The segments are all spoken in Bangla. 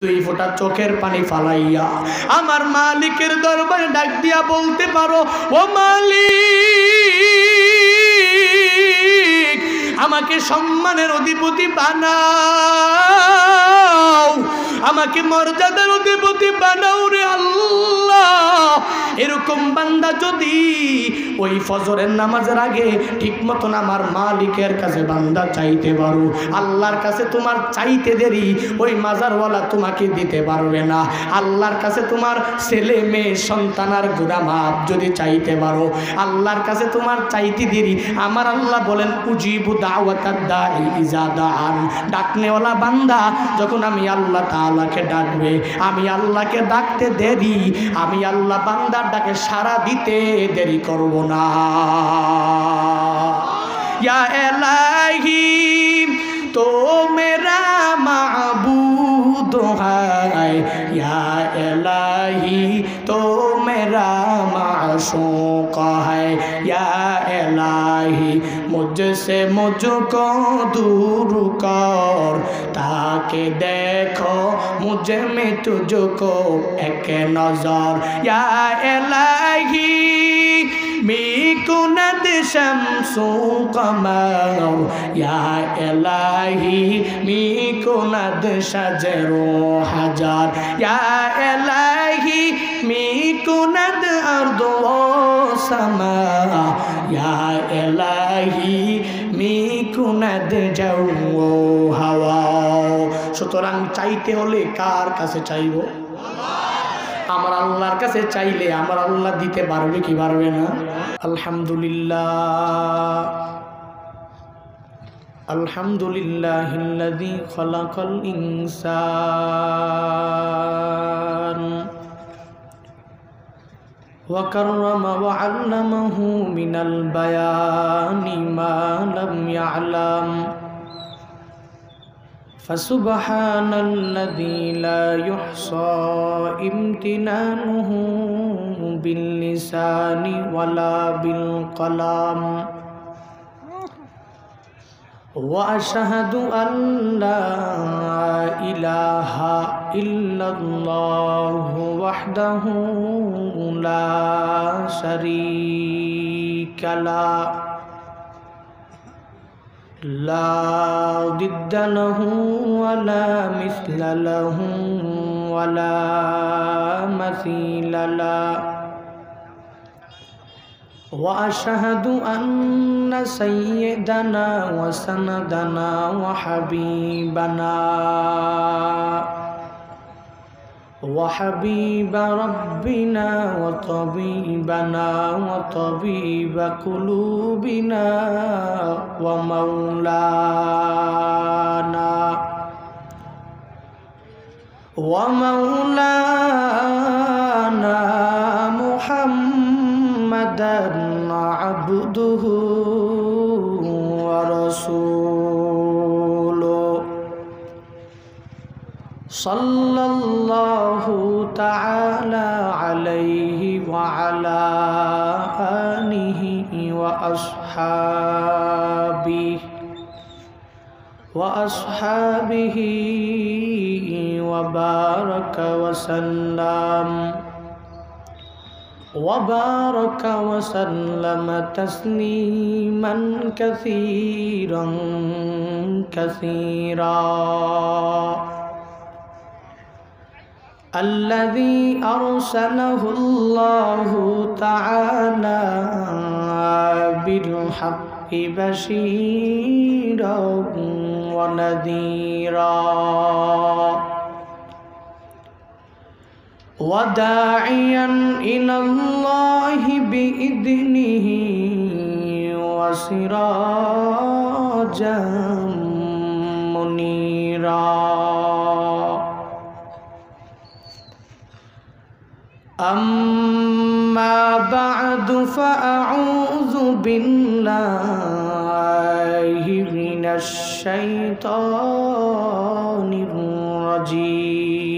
দুই ফোঁটা চোখের পানি ফালাইয়া আমার মালিকের দরবারে ডাক দিয়া বলতে পারো, ও মালিক, আমাকে সম্মানের অধিপতি বানাও, আমাকে মর্যাদার অধিপতি বানাও রে আল্লাহ। এরকম বান্দা যদি ওই ফজরের নামাজের আগে ঠিক মতন আমার মালিকের কাছে বান্দা চাইতে পারো, আল্লাহর কাছে তোমার চাইতে দেরি ওই মাজারওয়ালা তোমাকে দিতে পারবে না। আল্লাহর কাছে তোমার ছেলে মেয়ে সন্তানার গুনাহ মাফ যদি চাইতে পারো, আল্লাহর কাছে তোমার চাইতে দেরি আমার আল্লাহ বলেন উজিবু দাওয়াতাদ দাঈ ইজা দাআন। ডাকনেওয়ালা বান্দা যখন আমি আল্লাহ তাআলাকে ডাকবে, আমি আল্লাহকে ডাকতে দেরি, আমি আল্লাহ বান্দার ডাকে সাড়া দিতে দেরি করব না। ইয়া ইলাহি তো মেরা মাবুদ है, या इलाही तो मेरा माशूक है, या इलाही मुझसे मुझको दूर कर, ताकि देखो मुझे में तुझको एक नजर, या इलाही मिकुनद शम्सु कमर, या इलाही मिकुनद शजरो हजार, या इलाही मिकुनद अर्दो समा, या इलाही मिकुनद जौ हवा। সুতরাং চাইতে হলে কার কাছে চাইব? আমার আল্লাহর কাছে চাইলে আমার আল্লাহ দিতে পারবে কি পারবে না? আলহামদুলিল্লাহ, আলহামদুলিল্লাহিল্লাযী খালাকাল ইনসান ওয়া কাররামা ওয়া আল্লামাহু মিনাল বায়ানি মা লাম ইয়ালাম। فسبحان الذي لا يحصى امتنانه باللسان ولا بالقلم، وأشهد أن لا إله إلا الله وحده لا شريك له، لا ضد له ولا مثل له ولا مثيل له، وأشهد أن سيدنا وسندنا وحبيب ربنا وطبيبنا وطبيب قلوبنا ومولانا محمدا عبده ورسوله، صلى الله تعالى عليه وعلى آله وأصحابه وبارك وسلم تسليما كثيرا كثيرا. الذي أرسله الله تعالى بالحق بشيرا ونذيرا وداعيا إلى الله بإذنه وسراجا منيرا. أما بعد فأعوذ بالله من الشيطان الرجيم.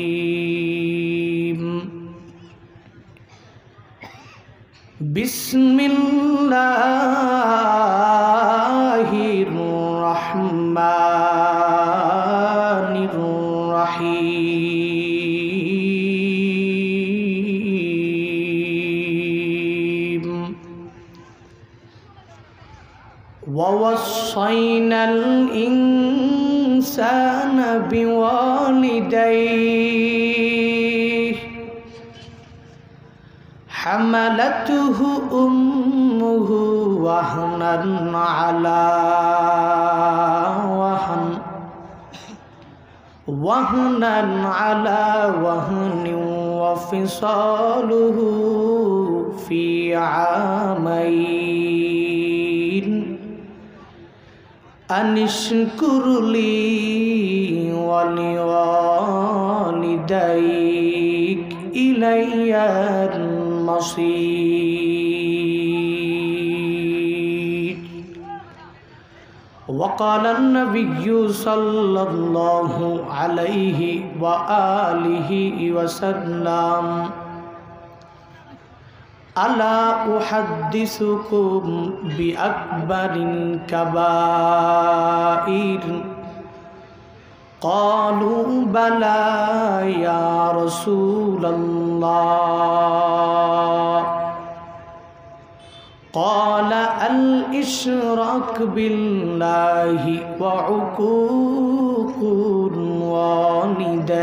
بسم الله الرحمن الرحيم. الإنسان بوالديه حملته أمه وهنا على وهن وفصاله في عامين أن اشكر لي ولوالديك إلي المصير. وقال النبي صلى الله عليه وآله وسلم ألا أحدثكم بأكبر الكبائر قالوا بلى يا رسول الله قال الإشراك بالله وعقوق الوالدين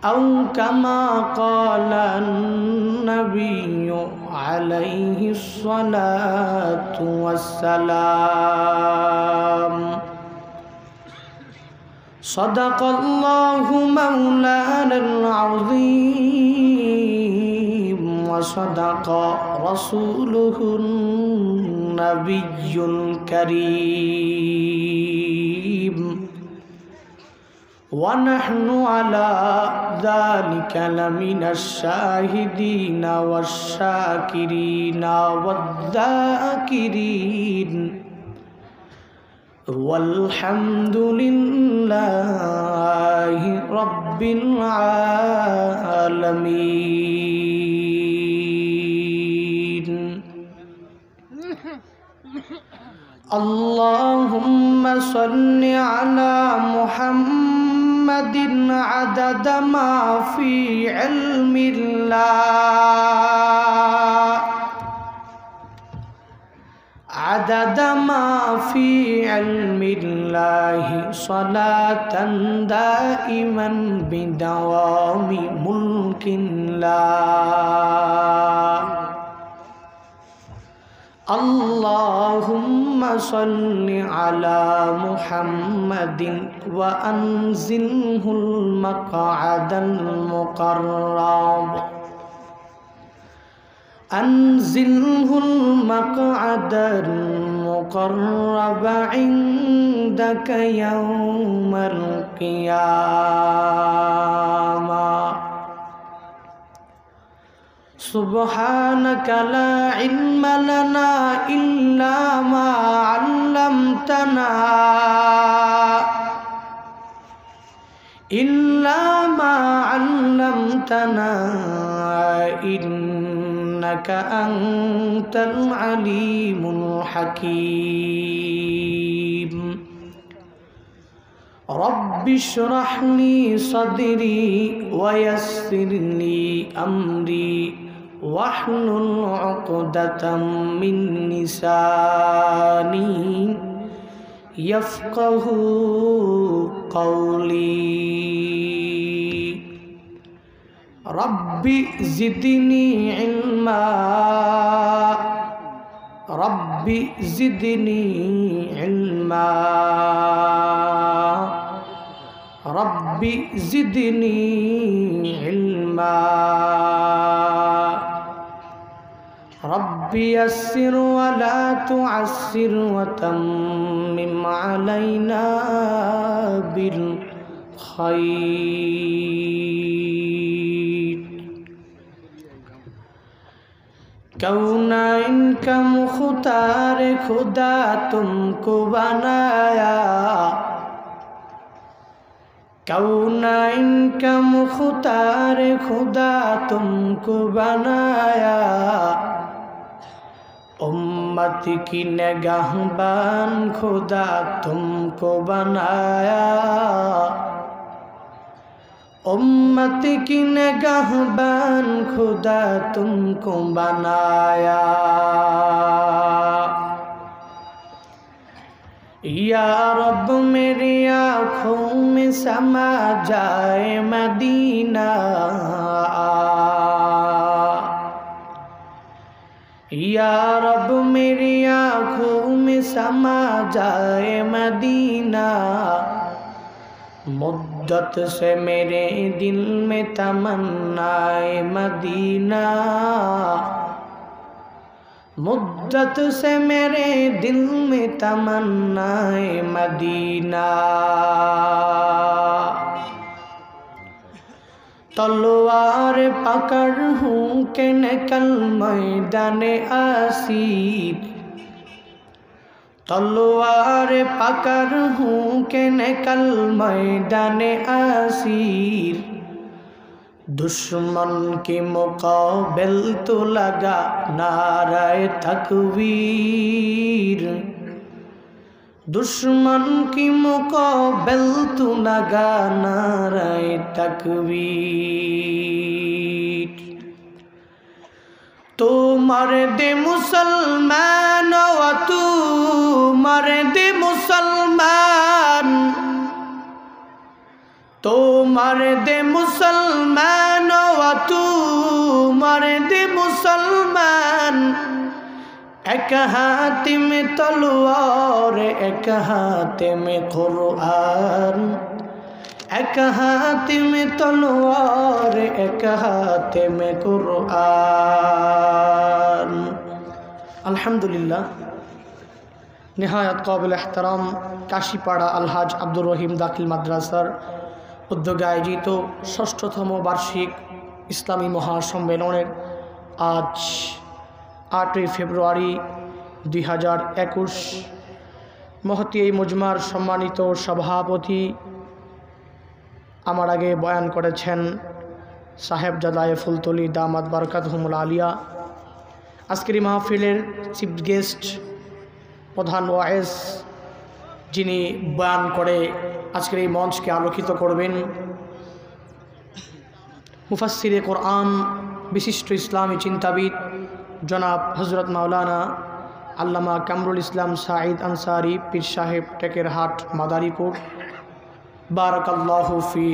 أو كما قال النبي عليه الصلاة والسلام. صدق الله مولانا العظيم وصدق رسوله النبي الكريم ونحن على ذلك لمن الشاهدين والشاكرين والذاكرين والحمد لله رب العالمين. اللهم صل على محمد عدد ما في علم الله عدد ما في علم الله صلاة دائما بدوام ملك الله. اللهم صل على محمد وأنزله المقعد المقرب أنزله المقعد المقرب عندك يوم القيامة. سبحانك لا علم لنا إلا ما علمتنا إنك أنت العليم الحكيم. رب اشرح لي صدري ويسر لي أمري واحلل عقدة من لساني يفقه قولي. رب زدني علما رب زدني علما رب زدني علما. رب يسر ولا تعسر وتمم علينا بالخير. कौनाइन का मुख्तार खुदा तुमको बनाया कौनाइन का मुख्तार खुदा तुमको बनाया उम्मत की निगाहबान खुदा तुमको बनाया उम्मत की निगाहबान खुदा तुमको बनाया। या रब मेरी आँखों में समा जाए मदीना, या रब मेरी आँखों में समा जाए मदीना, मुद्दत से मेरे दिल में तमन्नाए मदीना, मुद्दत से मेरे दिल में तमन्नाए मदीना। तलवार पकड़ हूँ के निकल मैदाने आसीर, तलवार पकड़ हूँ के निकल मैदाने आसीर, दुश्मन की मुकाबिल तो लगा नारे तकबीर, दुश्मन की मुकाबिल तो लगा नारे तकबीर। तो मर्द मुसलमान व तू मर्द मुसलमान, तो मर्द मुसलमान व तू मर्द मुसलमान, एक हाथ में तलवार एक हाथ में कुरान, एक हाथ में तलवार एक हाथ में कुरान। अल्हम्दुलिल्लाह, निहायत काबिल एहतराम काशीपाड़ा अलहाज আব্দুর রহিম দাখিল মাদ্রাসার উদ্যোগে আয়োজিত ৬ষ্ঠতম বার্ষিক ইসলামী মহাসম্মেলনের আজ ৮ই ফেব্রুয়ারি ২০২১ মহতী এই মজমার সম্মানিত সভাপতি আমার আগে বয়ান করেছেন সাহেবজাদায়ে ফুলতলি দামাত বারাকাতুহুমুল আলিয়া। আজকের এই মাহফিলের চিফ গেস্ট প্রধান ওয়াইজ যিনি বয়ান করে আজকের এই মঞ্চকে আলোকিত করবেন, মুফাসসিরে কোরআন বিশিষ্ট ইসলামী চিন্তাবিদ জনাব হযরত মাওলানা আল্লামা কামরুল ইসলাম সাঈদ আনসারী পীর সাহেব টেকেরহাট মাদারীপুর, বারাকাল্লাহু ফি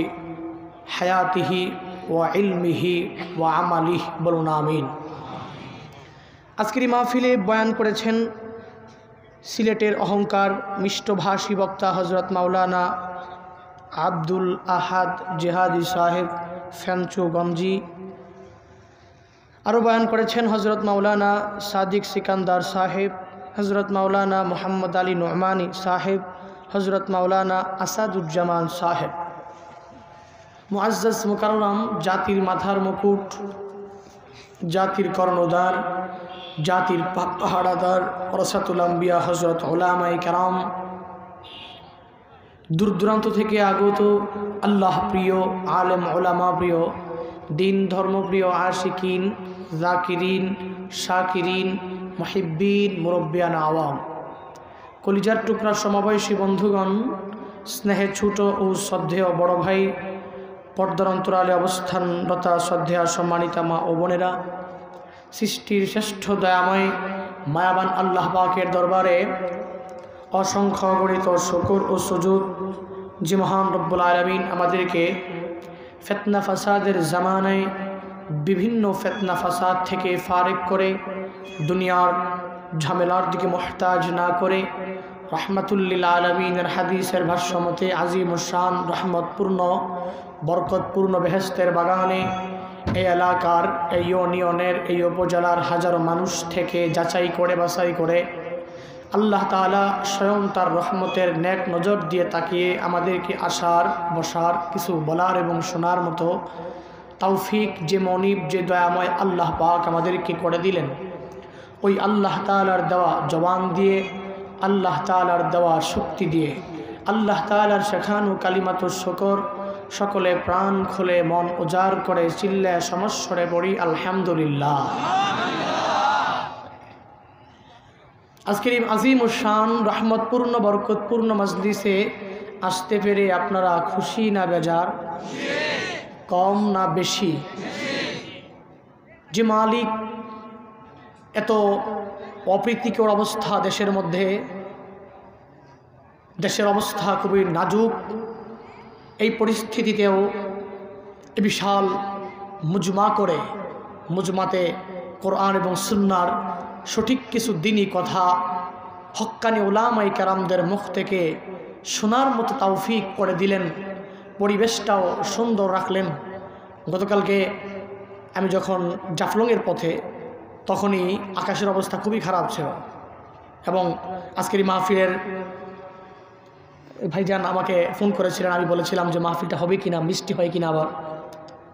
হায়াতিহি ওয়া ইলমিহি ওয়া আমালিহি, বলুন আমিন। আজকের এই মাহফিলে বয়ান করেছেন সিলেটের অহংকার মিষ্টভাষী বক্তা হযরত মাওলানা আব্দুল আহাদ জেহাদি সাহেব ফেঞ্চুগঞ্জি। আরও বয়ান করেছেন হযরত মাওলানা সাদিক সিকান্দার সাহেব, হযরত মাওলানা মোহাম্মদ আলী নোমানি সাহেব, হযরত মাওলানা আসাদুজ্জামান সাহেব। মুআজ্জাজ মুকাররম, জাতির মাথার মুকুট, জাতির কর্ণধার, জাতির পাহারাদার ওরাসাতুল আম্বিয়া হযরত উলামায়ে কেরাম, দূর দূরান্ত থেকে আগত আল্লাহ প্রিয় আলেম উলামা প্রিয় দিন ধর্মপ্রিয় আশিকিন জাকিরিন শাকিরিন মুহিব্বিন মুরব্বিয়ান আওয়াম, কলিজার টুকরা সমবয়সী বন্ধুগণ, স্নেহের ছোট ও শ্রদ্ধেয় বড় ভাই, পর্দার অন্তরালে অবস্থানরতা শ্রদ্ধেয়া সম্মানিতা মা ও বোনেরা, সৃষ্টির শ্রেষ্ঠ দয়াময় মায়াবান আল্লাহ পাকের দরবারে অসংখ্য গণিত শুকর ও সুজুদ যে মহান রব্বুল আলামিন আমাদেরকে ফিতনা ফাসাদের জামানায় বিভিন্ন ফিতনা ফাসাদ থেকে ফারেক করে দুনিয়ার ঝামেলার দিকে মুহতাজ না করে রহমাতুল লিল আলামিনের হাদিসের ভাষ্যমতে আজিমুশ শান রহমতপূর্ণ বরকতপূর্ণ বেহেশতের বাগানে এই এলাকার এই ইউনিয়নের এই উপজেলার হাজারো মানুষ থেকে যাচাই করে বাছাই করে আল্লাহ তাআলা স্বয়ং তার রহমতের নেক নজর দিয়ে তাকিয়ে আমাদেরকে আসার বসার কিছু বলার এবং শোনার মতো তৌফিক যে মনিব যে দয়াময় আল্লাহ পাক আমাদেরকে করে দিলেন, ওই আল্লাহ তাআলার দেওয়া জবান দিয়ে, আল্লাহ তাআলার দেওয়া শক্তি দিয়ে, আল্লাহ তাআলার শেখানো কালিমাতুশ শুকর সকলে প্রাণ খুলে মন উজাড় করে চিল্লায় সমস্বরে পড়ি আলহামদুলিল্লাহ। আজকের এই আজিমুশ শান রহমতপূর্ণ বরকতপূর্ণ মজলিসে আসতে পেরে আপনারা খুশি না বেজার, কম না বেশি? যে মালিক এত অপ্রীতিকর অবস্থা দেশের মধ্যে দেশের অবস্থা খুবই নাজুক। এই পরিস্থিতিতেও এই বিশাল মুজমা করে, মুজমাতে কোরআন এবং সুন্নার সঠিক কিছু দিনী কথা হক্কানি উলামায়ে কেরামদের মুখ থেকে শোনার মতো তৌফিক করে দিলেন। পরিবেশটাও সুন্দর রাখলেন। গতকালকে আমি যখন জাফলংয়ের পথে, তখনই আকাশের অবস্থা খুবই খারাপ ছিল এবং আজকের মাহফিলের ভাইজান আমাকে ফোন করেছিলেন। আমি বলেছিলাম যে মাহফিলটা হবে কিনা, বৃষ্টি হয় কিনা আবার,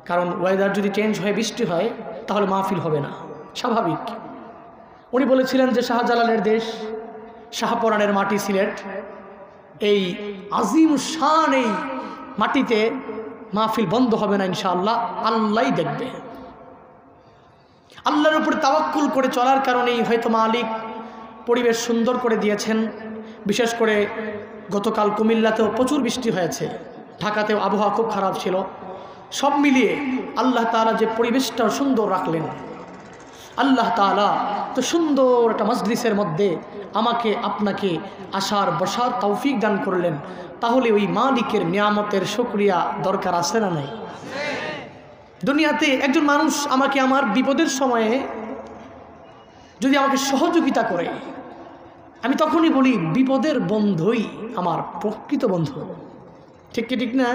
কারণ ওয়েদার যদি চেঞ্জ হয়, বৃষ্টি হয়, তাহলে মাহফিল হবে না, স্বাভাবিক। উনি বলেছিলেন যে শাহজালালের দেশ, শাহপরানের মাটি সিলেট, এই আজিম শান এই মাটিতে মাহফিল বন্ধ হবে না ইনশাআল্লাহ, আল্লাহই দেখবে। আল্লাহর উপর তাওয়াক্কুল করে চলার কারণেই হয়তো মালিক পরিবেশ সুন্দর করে দিয়েছেন। বিশেষ করে গতকাল কুমিল্লাতেও প্রচুর বৃষ্টি হয়েছে, ঢাকাতেও আবহাওয়া খুব খারাপ ছিল। সব মিলিয়ে আল্লাহ তাআলা যে পরিবেশটা সুন্দর রাখলেন, আল্লাহ তাআলা তো সুন্দর একটা মজলিসের মধ্যে আমাকে আপনাকে আসার বসার তৌফিক দান করলেন। তাহলে ওই মালিকের নিয়ামতের শুকরিয়া দরকার আছে না নাই? দুনিয়াতে একজন মানুষ আমাকে আমার বিপদের সময়ে যদি আমাকে সহযোগিতা করে, আমি তখনই বলি বিপদের বন্ধুই আমার প্রকৃত বন্ধু। ঠিক কি ঠিক না?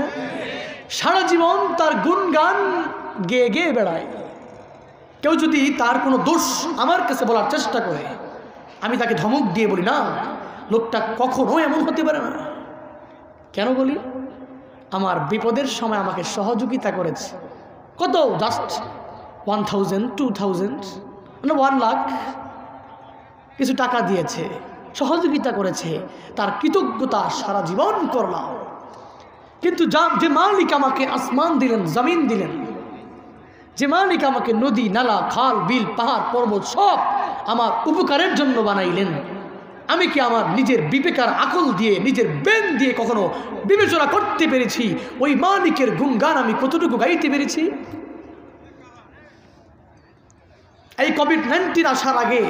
সারা জীবন তার গুণগান গেয়ে গেয়ে বেড়ায়। কেউ যদি তার কোনো দোষ আমার কাছে বলার চেষ্টা করে, আমি তাকে ধমক দিয়ে বলি, না, লোকটা কখনো এমন হতে পারে না। কেন বলি? আমার বিপদের সময় আমাকে সহযোগিতা করেছে। কত? জাস্ট 1000, 2000, মানে 1 লাখ কিছু টাকা দিয়েছে, সহযোগিতা করেছে, তার কৃতজ্ঞতা সারা জীবন করলাম। কিন্তু যে মালিক আমাকে আসমান দিলেন, জমিন দিলেন, যে মালিক আমাকে নদী, নালা, খাল, বিল, পাহাড়, পর্বত সব আমার উপকারের জন্য বানাইলেন, আমি কি আমার নিজের বিবেকার আকল দিয়ে, নিজের ব্রেন দিয়ে কখনো বিবেচনা করতে পেরেছি ওই মালিকের গুণগান আমি কতটুকু গাইতে পেরেছি? এই কোভিড-19 আসার আগে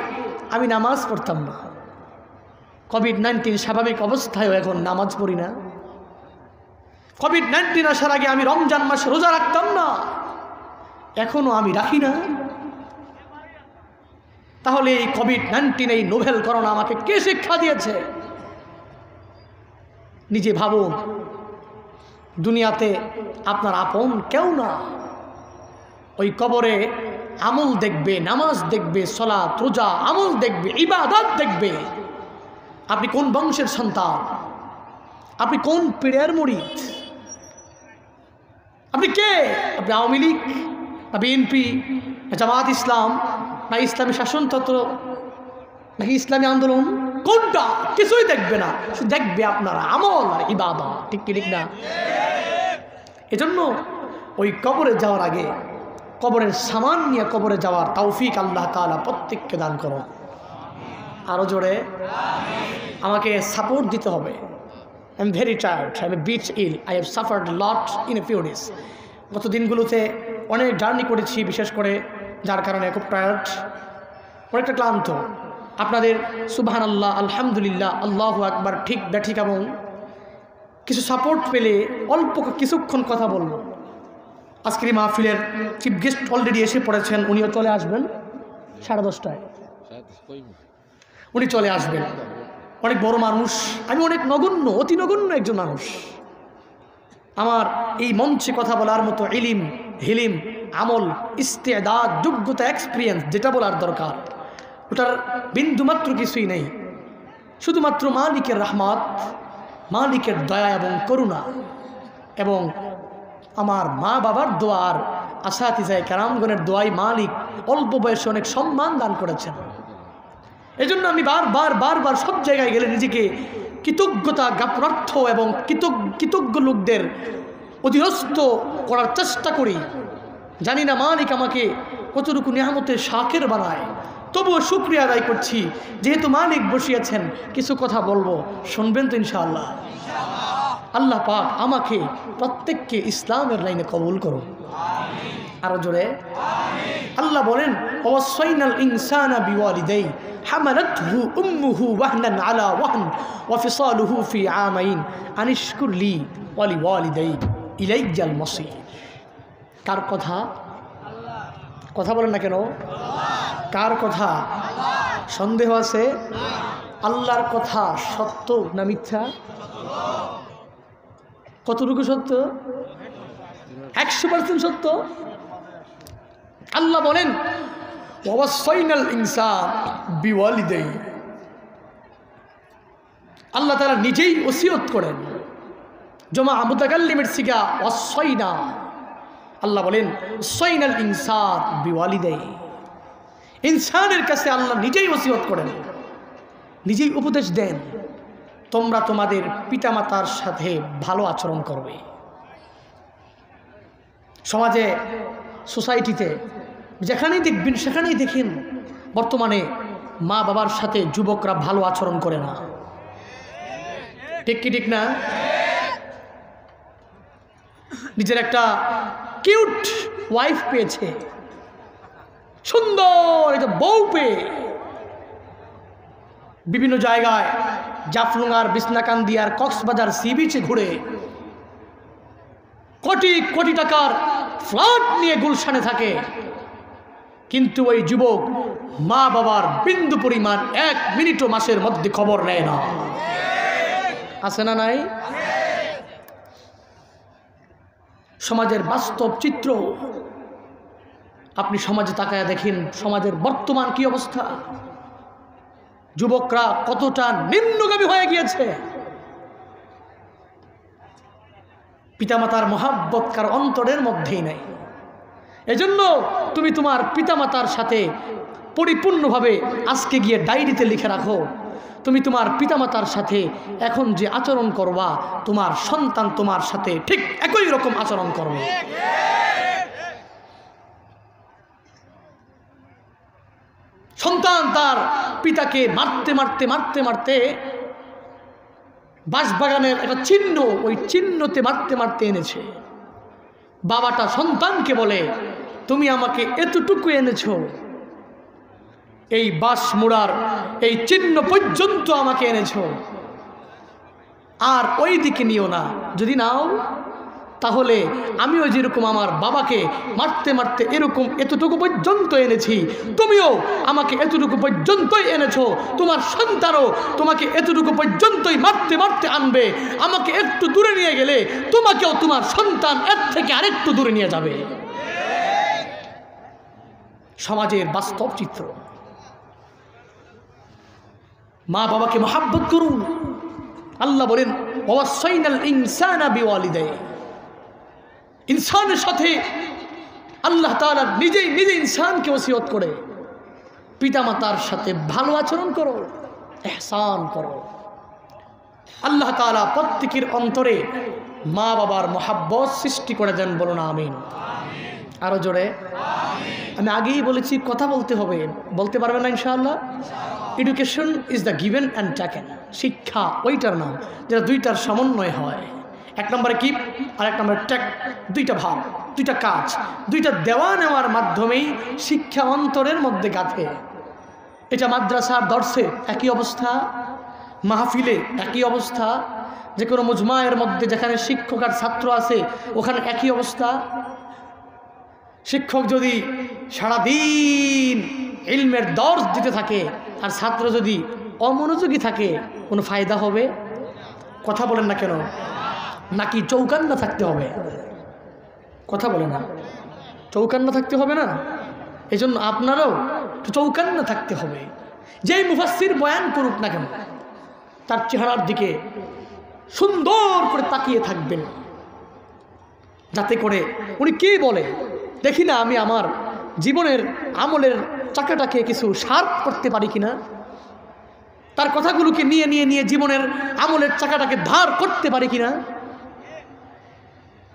আমি নামাজ পড়তাম না। কোভিড-19 স্বাভাবিক অবস্থায়ও এখন নামাজ পড়ি না। কোভিড-19 আসার আগে আমি রমজান মাসে রোজা রাখতাম না, এখনো আমি রাখি না। তাহলে এই কোভিড-19 এই নোভেল করোনা আমাকে কে শিক্ষা দিয়েছে? নিজে ভাবুন, দুনিয়াতে আপনার আপন কেউ না। ওই কবরে আমল দেখবে, নামাজ দেখবে, সালাত, রোজা, আমল দেখবে, ইবাদত দেখবে। আপনি কোন বংশের সন্তান, আপনি কোন পীরের মুরিদ, আপনি কে? আপনি আওয়ামী লীগ না বিএনপি না জামাত ইসলাম না ইসলামী শাসনতন্ত্র নাকি ইসলামী আন্দোলন? কোনটা? কিছুই দেখবে না, শুধু দেখবে আপনার আমল আর ইবাদত। ঠিক কি ঠিক না? এজন্য ওই কবরে যাওয়ার আগে কবরের সামান নিয়ে কবরে যাওয়ার তৌফিক আল্লাহ তাআলা প্রত্যেককে দান করো। আরো জোরে আমাকে সাপোর্ট দিতে হবে। I am very tired, I am a bit ill, I have suffered lot in a few days. গত দিনগুলোতে অনেক জার্নি করেছি, বিশেষ করে যার কারণে খুব টায়ার্ড, অনেকটা ক্লান্ত। আপনাদের সুবহানাল্লাহ, আলহামদুলিল্লাহ, আল্লাহু আকবার ঠিক ব্যাঠিক এবং কিছু সাপোর্ট পেলে অল্প কিছুক্ষণ কথা বলব। আজকের এই মাহফিলের চিফ গেস্ট অলরেডি এসে পড়েছেন, উনিও চলে আসবেন 10:30টায়। উনি চলে আসবেন। অনেক বড় মানুষ, আমি অনেক নগণ্য, অতি নগণ্য একজন মানুষ। আমার এই মঞ্চে কথা বলার মতো ইলিম, হিলিম, আমল, ইস্তেদাদ, যোগ্যতা, এক্সপিরিয়েন্স যেটা বলার দরকার, ওটার বিন্দুমাত্র কিছুই নেই। শুধুমাত্র মালিকের রহমত, মালিকের দয়া এবং করুণা এবং আমার মা বাবার দোয়ার, আসাতিজায়ে কেরামগণের দোয়াই মালিক অল্প বয়সে অনেক সম্মান দান করেছেন। এজন্য আমি বারবার সব জায়গায় গেলে নিজেকে কৃতজ্ঞতা জ্ঞাপনার্থ এবং কৃতজ্ঞ লোকদের অধীনস্থ করার চেষ্টা করি। জানি না মালিক আমাকে কতটুকু নিয়ামতের শাকের বানায়, তবুও শুকরিয়া আদায় করছি। যেহেতু মালিক বসিয়েছেন, কিছু কথা বলবো, শুনবেন তো ইনশাআল্লাহ? আল্লাহ পাক আমাকে প্রত্যেককে ইসলামের লাইনে কবুল করুন। আরো জোরে আল্লাহ বলেন ওয়াসাইনাল ইনসানা বিওয়ালিদাই হামালাতহু উম্মুহু ওয়াহনান আলা ওয়াহন ওয়া ফিসালুহু ফি আমাইন আনিশকুর লি ওয়া লিওয়ালিদাই ইলাইয়াল মাসির। কার কথা? কথা বলেন না কেন? কার কথা? সন্দেহ আছে? আল্লাহর কথা সত্য না মিথ্যা? কতটুকু সত্য? 100% সত্য। আল্লাহ বলেন ওয়াসাইনাল ইনসান বিওয়ালিদাই, আল্লাহ তাআলা নিজেই ওসিয়ত করেন। জমা মুতাকাল্লিমের সিগা ওয়াসাইনা। আল্লাহ বলেন ওয়াসাইনাল ইনসান বিওয়ালিদাই, ইনসানের কাছে আল্লাহ নিজেই ওসিয়ত করেন, নিজেই উপদেশ দেন, তোমরা তোমাদের পিতামাতার সাথে ভালো আচরণ করবে। সমাজে, সোসাইটিতে যেখানেই দেখবেন সেখানেই দেখেন বর্তমানে মা বাবার সাথে যুবকরা ভালো আচরণ করে না। ঠিক কি ঠিক না? নিজের একটা কিউট ওয়াইফ পেয়েছে, সুন্দর একটা বউ পেয়ে বিভিন্ন জায়গায় জাফলুঙ্গার, বিছনাকান্দিয়ার, কক্সবাজার সি বিচে ঘুরে কোটি কোটি টাকার ফ্ল্যাট নিয়ে গুলশানে থাকে, কিন্তু ওই যুবক মা বাবার বিন্দু পরিমাণ 1 মিনিটও মাসের মধ্যে খবর নেয় না। আছে না নাই? সমাজের বাস্তব চিত্র আপনি সমাজে তাকায়া দেখেন, সমাজের বর্তমান কি অবস্থা, যুবকরা কতটা নিম্নগামী হয়ে গিয়েছে। পিতামাতার মহাব্বত কার অন্তরের মধ্যেই নাই। এজন্য তুমি তোমার পিতামাতার সাথে পরিপূর্ণভাবে আজকে গিয়ে ডায়েরিতে লিখে রাখো, তুমি তোমার পিতামাতার সাথে এখন যে আচরণ করবা, তোমার সন্তান তোমার সাথে ঠিক একই রকম আচরণ করবে। সন্তান তার পিতাকে মারতে মারতে মারতে মারতে বাঁশবাগানের একটা চিহ্ন, ওই চিহ্নতে মারতে মারতে এনেছে। বাবাটা সন্তানকে বলে, তুমি আমাকে এতটুকু এনেছো, এই বাঁশমুড়ার এই চিহ্ন পর্যন্ত আমাকে এনেছো, আর ওই দিকে নিও না। যদি নাও তাহলে আমিও যেরকম আমার বাবাকে মারতে মারতে এরকম এতটুকু পর্যন্ত এনেছি, তুমিও আমাকে এতটুকু পর্যন্তই এনেছো, তোমার সন্তানও তোমাকে এতটুকু পর্যন্তই মারতে মারতে আনবে। আমাকে একটু দূরে নিয়ে গেলে তোমাকেও তোমার সন্তান এর থেকে আরেকটু দূরে নিয়ে যাবে। সমাজের বাস্তব চিত্র। মা বাবাকে মহাব্বত করুন। আল্লাহ বলেন ওয়াসাইনাল ইনসানা বিওয়ালিদাই, ইনসানের সাথে আল্লাহ তাআলা নিজেই ইনসানকে ওসিয়ত করে, পিতামাতার সাথে ভালো আচরণ করো, ইহসান করো। আল্লাহ তাআলা প্রত্যেকের অন্তরে মা বাবার মহাব্বত সৃষ্টি করে দেন। বলুন আমিন। আরো জোরে। আমি আগেই বলেছি কথা বলতে হবে, বলতে পারবেন না ইনশাআল্লাহ। Education is the given and taken. শিক্ষা ওইটার নাম যেটা দুইটার সমন্বয় হয়। এক নম্বরে কি আর এক নম্বরে টেক, দুইটা ভাব, দুইটা কাজ, দুইটা দেওয়া নেওয়ার মাধ্যমেই শিক্ষা অন্তরের মধ্যে গাঁথে। এটা মাদ্রাসার দর্শে একই অবস্থা, মাহফিলে একই অবস্থা, যে কোনো মুজমায়ের মধ্যে যেখানে শিক্ষক আর ছাত্র আছে ওখানে একই অবস্থা। শিক্ষক যদি সারাদিন ইলমের দর্শ দিতে থাকে আর ছাত্র যদি অমনোযোগী থাকে, কোনো ফায়দা হবে? কথা বলেন না কেন? নাকি চৌকান্না থাকতে হবে? কথা বলে না, চৌকান্না থাকতে হবে না? এই জন্য আপনারাও চৌকান্না থাকতে হবে। যেই মুফাসসির বয়ান করুক না কেন, তার চেহারার দিকে সুন্দর করে তাকিয়ে থাকবেন, যাতে করে উনি কি বলে দেখি না আমি আমার জীবনের আমলের চাকাটাকে কিছু শার্প করতে পারি কিনা, তার কথাগুলোকে নিয়ে নিয়ে নিয়ে জীবনের আমলের চাকাটাকে ধার করতে পারি কিনা।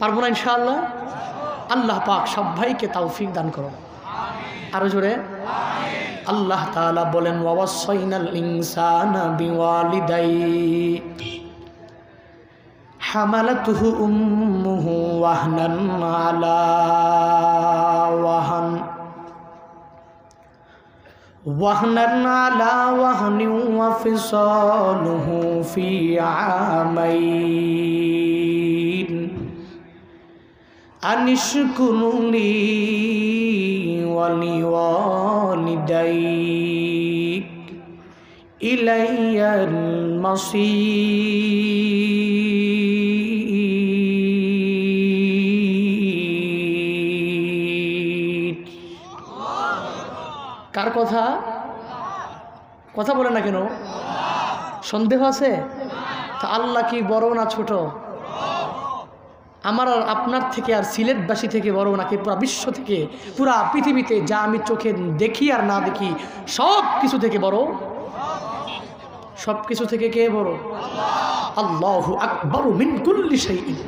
পারবো না ইনশাআল্লাহ। আল্লাহ পাক সবাইকে তৌফিক দান করুন। আরো জোরে। আল্লাহ তাআলা বলেন ওয়াসাইনাল ইনসানা বিওয়ালিদাই হামালাতুহু উম্মুহু ওয়াহনান আলা ওয়াহন ওয়াহনান আলা ওয়াহনিন ওয়া ফিসালুহু ফি আমাইন আনিশকুরুলি ওয়া লিওয়ালিদাইক ইলাইয়াল মাসির। কার কথা? কথা বলে না কেন? সন্দেহ আছে? তা আল্লাহ কি বড় না ছোট? আমার আর আপনার থেকে আর সিলেটবাসী থেকে বড় নাকি পুরা বিশ্ব থেকে, পুরা পৃথিবীতে যা আমি চোখে দেখি আর না দেখি সব কিছু থেকে বড়? সব কিছু থেকে কে বড়? আল্লাহু আকবার মিন কুল্লি শাইইন।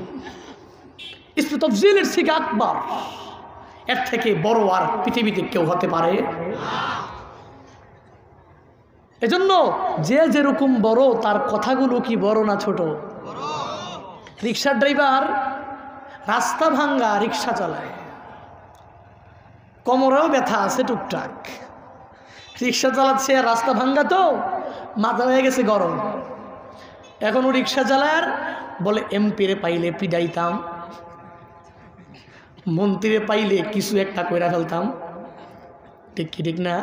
ইসমে তাফজিলের সিগা আকবার, এর থেকে বড় আর পৃথিবীতে কেউ হতে পারে? এজন্য যে যেরকম বড় তার কথাগুলো কি বড় না ছোট? রিক্সার ড্রাইভার রাস্তা ভাঙ্গা রিক্সা চালায়, কোমরেও ব্যথা আছে টুকটাক, রিক্সা চালাচ্ছে আর রাস্তা ভাঙ্গা তো মাথা হয়ে গেছে গরম। এখনও রিক্সা চালায় বলে এমপিরে পাইলে পিডাইতাম, মন্ত্রীরে পাইলে কিছু একটা কইরা ফেলতাম। ঠিক কি ঠিক না?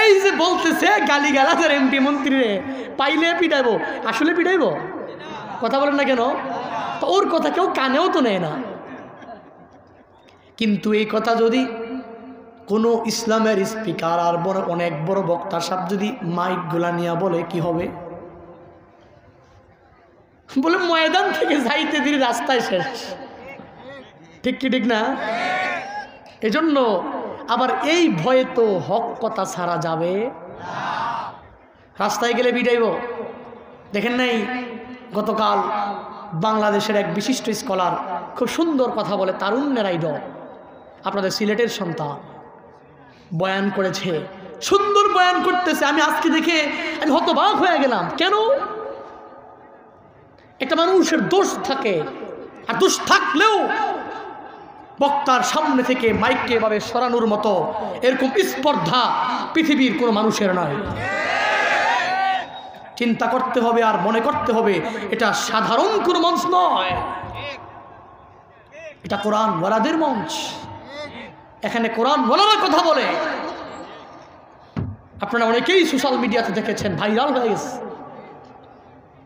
এই যে বলতেছে গালি গালাজের এমপি মন্ত্রীরে পাইলে পিডাইবো, আসলে পিডাইবো? কথা বলেন না কেন? তো ওর কথা কেউ কানেও তো নেয় না। কিন্তু এই কথা যদি কোনো ইসলামের স্পিকার আর বড় অনেক বড় বক্তা সাহেব যদি মাইক গুলা নিয়ে বলে কি হবে? বলে ময়দান থেকে যাইতে দিন রাস্তায় শেষ। ঠিক কি ঠিক না? এজন্য আবার এই ভয়ে তো হক কথা ছাড়া যাবে। রাস্তায় গেলে বিটাইব। দেখেন নাই গতকাল বাংলাদেশের এক বিশিষ্ট স্কলার খুব সুন্দর কথা বলে, তারুণ্যের আইডল, আপনাদের সিলেটের সন্তান, বয়ান করেছে, সুন্দর বয়ান করতেছে। আমি আজকে দেখে আমি হতবাক হয়ে গেলাম। কেন? একটা মানুষের দোষ থাকে, আর দোষ থাকলেও বক্তার সামনে থেকে মাইককে এভাবে সরানোর মতো এরকম স্পর্ধা পৃথিবীর কোনো মানুষের নয়। চিন্তা করতে হবে আর মনে করতে হবে এটা সাধারণ কোনো মঞ্চ নয়, এটা কোরআন ওয়ালাদের মঞ্চ। এখানে কোরআন ওয়ালারা কথা বলে। আপনারা অনেকেই সোশ্যাল মিডিয়াতে দেখেছেন, ভাইরাল হয়ে গেছে,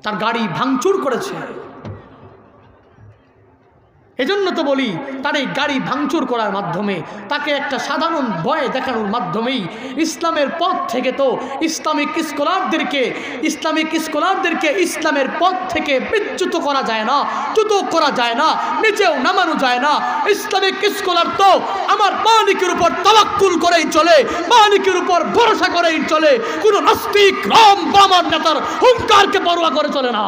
তার গাড়ি ভাঙচুর করেছে। এজন্য তো বলি, তার এই গাড়ি ভাঙচুর করার মাধ্যমে, তাকে একটা সাধারণ ভয় দেখানোর মাধ্যমেই ইসলামের পথ থেকে তো ইসলামিক স্কলারদেরকে ইসলামের পথ থেকে বিচ্যুত করা যায় না, চ্যুত করা যায় না, নিচেও নামানো যায় না। ইসলামিক স্কলার তো আমার মালিকের উপর তাওয়াক্কুল করেই চলে, মালিকের উপর ভরসা করেই চলে, কোনো নাস্তিক রাম বামার নেতার হুঙ্কারকে পরোয়া করে চলে না।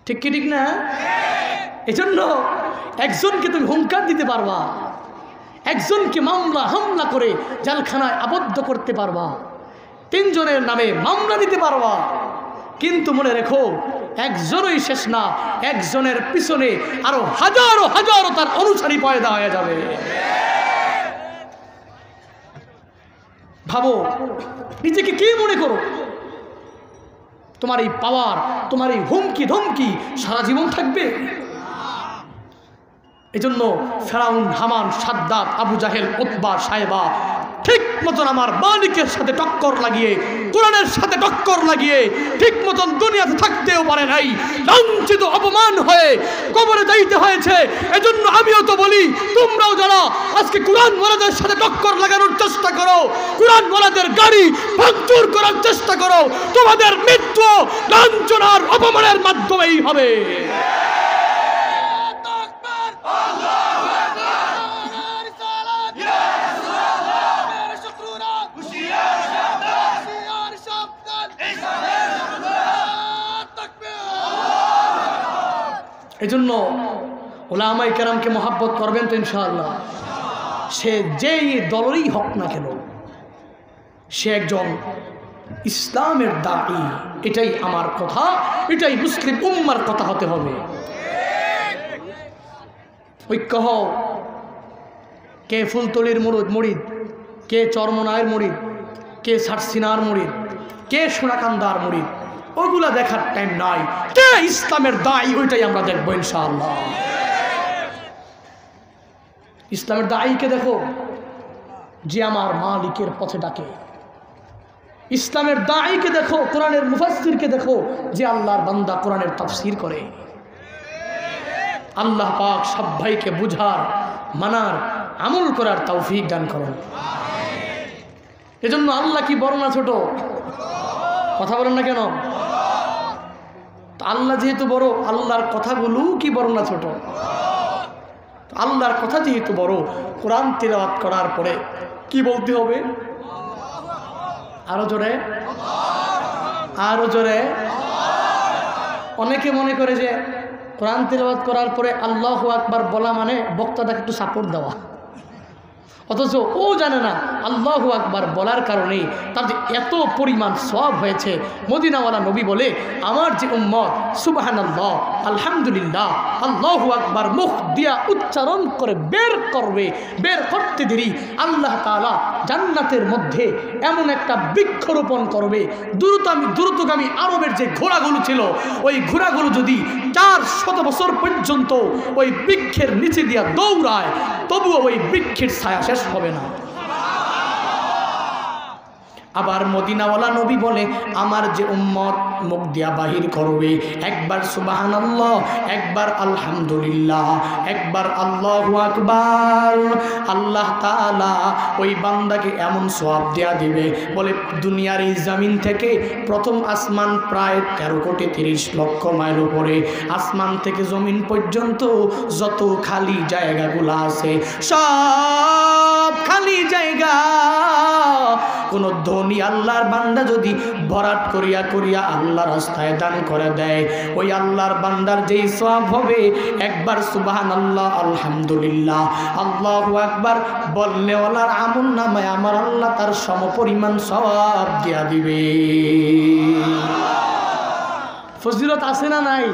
ঠিক কি ঠিক না? এজন্য একজনকে তুমি হুঙ্কার দিতে পারবা, একজনকে মামলা হামলা করে জেলখানায় আবদ্ধ করতে পারবা, 3 জনের নামে মামলা দিতে পারবা, কিন্তু মনে রেখো একজনই শেষ না, একজনের পিছনে আরো হাজারো হাজারো তার অনুসারী পয়দা হয়ে যাবে। ভাবো নিজেকে কি মনে করো? তোমার এই পাওয়ার, তোমার এই হুমকি ধমকি সারা জীবন থাকবে? এজন্য ফেরাউন, হামান, সাদ্দাত, আবু জাহেল, উতবা, সাইবা ঠিক মতন আমার মালিকের সাথে টক্কর লাগিয়ে, কোরআনের সাথে টক্কর লাগিয়ে ঠিক মতন দুনিয়াতে থাকতেও পারে নাই, লাঞ্ছিত অপমান হয়ে কবরে যাইতে হয়েছে। এজন্য আমিও তো বলি, তোমরাও যারা আজকে কোরআন ওয়ালাদের সাথে টক্কর লাগানোর চেষ্টা করো, কোরআন ওয়ালাদের গাড়ি ভাঙচুর করার চেষ্টা করো, তোমাদের মৃত্যু লাঞ্ছনার অপমানের মাধ্যমেই হবে। এজন্য উলামায়ে কেরামকে মহাব্বত করবেন তো ইনশাআল্লাহ। সে যেই দলেরই হোক না কেন, সে একজন ইসলামের দাঈ। এটাই আমার কথা, এটাই মুসলিম উম্মার কথা হতে হবে। ঐক্য হও। কে ফুলতলির মুরিদ, কে চরমনায়ের মুরিদ, কে সারসিনার মুরিদ, কে সোনাকান্দার মুরিদ, ওগুলা দেখার টাইম নাই। কে ইসলামের দাঈ ওইটাই আমরা দেখবো ইনশাআল্লাহ। ইসলামের দাঈকে দেখো যে আমার মালিকের পথে ডাকে। ইসলামের দাঈকে দেখো, কোরআনের মুফাসসিরকে দেখো যে আল্লাহর বান্দা কোরআনের তাফসীর করে। আল্লাহ পাক সব ভাইকে বুঝার, মানার, আমল করার তৌফিক দান করুন। এজন্য আল্লাহ কি বড় না ছোট? কথা বলেন না কেন? আল্লাহ যেহেতু বড়, আল্লাহর কথাগুলো কি বড় না ছোট? আল্লাহর কথা যেহেতু বড়, কোরআন তিলাওয়াত করার পরে কি বলতে হবে? আরো জোরে, আরো জোরে। অনেকে মনে করে যে কোরআন তিলাওয়াত করার পরে আল্লাহু আকবার বলা মানে বক্তাটাকে একটু সাপোর্ট দেওয়া, অথচ ও জানে না আল্লাহু আকবার বলার কারণে তার যে এত পরিমাণ সওয়াব হয়েছে। মদিনাওয়ালা নবী বলে, আমার যে উম্মত সুবহানাল্লাহ, আলহামদুলিল্লাহ, আল্লাহু আকবার মুখ দিয়া উচ্চারণ করে বের করবে, বের করতে দেরি আল্লাহ তাআলা জান্নাতের মধ্যে এমন একটা বৃক্ষরোপণ করবে। দ্রুতগামী আরবের যে ঘোড়াগুলো ছিল, ওই ঘোড়াগুলো যদি 400 বছর পর্যন্ত ওই বৃক্ষের নিচে দিয়া দৌড়ায়, তবুও ওই বৃক্ষের ছায়া শেষ হবে না। আবার মদিনাওয়ালা নবী বলে, আমার যে উম্মত মুখ দিয়া বাহির করবে একবার সুবহানাল্লাহ, একবার আলহামদুলিল্লাহ, একবার আল্লাহু আকবার, আল্লাহ তাআলা ওই বান্দাকে এমন সওয়াব দেয়া দিবে। বলে দুনিয়ার এই জমিন থেকে প্রথম আসমান প্রায় 13 কোটি 30 লক্ষ মাইল উপরে, আসমান থেকে জমিন পর্যন্ত যত খালি জায়গাগুলো আছে সব খালি জায়গা কোন ধনী আল্লাহর বান্দা যদি ভরাট করিয়া করিয়া আল্লাহ রাস্তায় দান করে দেয়, ওই আল্লাহর বান্দার যেই সওয়াব হবে, একবার সুবহানাল্লাহ, আলহামদুলিল্লাহ, আল্লাহু আকবার বলনেওয়ালার আমল নামায় আমার আল্লাহ তার সমপরিমাণ সওয়াব দিয়া দিবে। ফজিলত আছে না নাই?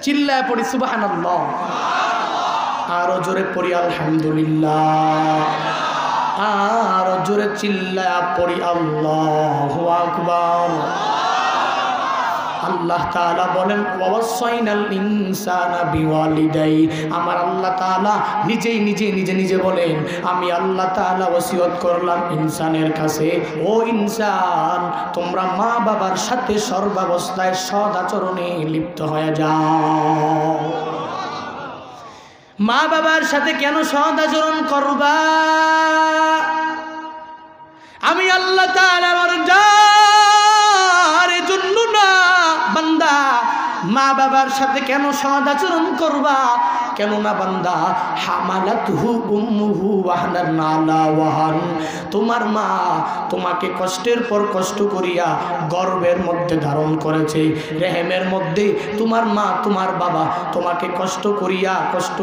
চিল্লায় পড়ি সুবহানাল্লাহ, আরো জোরে পড়ি আলহামদুলিল্লাহ, আর জোরে চিল্লায়া পড়ি আল্লাহু আকবার। আল্লাহ তাআলা বলেন, ওয়াসাইনাল ইনসানা বিওয়ালিদাই। আমার আল্লাহ তাআলা নিজে বলেন, আমি আল্লাহ তাআলা ওসিয়ত করলাম ইনসানের কাছে, ও ইনসান, তোমরা মা বাবার সাথে সর্বাবস্থায় সৎ আচরণে লিপ্ত হয়ে যাও। মা বাবার সাথে কেন সৎ আচরণ করবা? আমি আল্লাহ তাআলার অর্ডার, এজন্য না বান্দা মা বাবার সাথে কেন সৎ আচরণ করবা? কেননা বান্দা, হামালাতুহু উম্মুহু ওয়াহনান আলা ওয়াহান, তোমার মা তোমাকে কষ্টের পর কষ্ট করিয়া গর্ভের মধ্যে ধারণ করেছে, রেহেমের মধ্যে তোমার মা তোমার বাবা তোমাকে কষ্ট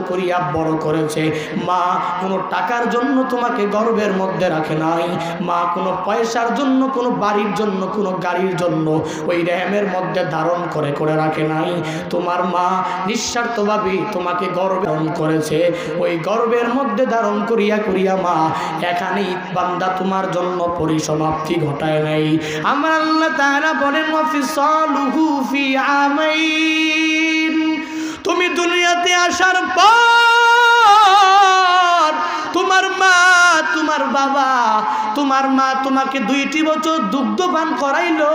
করিয়া বড় করেছে। মা কোনো টাকার জন্য তোমাকে গর্ভের মধ্যে রাখে নাই, মা কোনো পয়সার জন্য, কোনো বাড়ির জন্য, কোনো গাড়ির জন্য ওই রেহেমের মধ্যে ধারণ করে রাখে নাই। তোমার মা নিঃস্বার্থভাবে তোমাকে গর্ভে ধারণ করেছে, ওই গর্ভের মধ্যে ধারণ করিয়া মা এখানেই বান্দা তোমার জন্য পরিসমাপ্তি ঘটায় নাই। আমার আল্লাহ তাআলা বলেন, ওয়াফিসালুহু ফি আমাইন, তুমি দুনিয়াতে আসার পর তোমার মা তোমার বাবা তোমার মা তোমাকে 2টি বছর দুগ্ধপান করাইলো,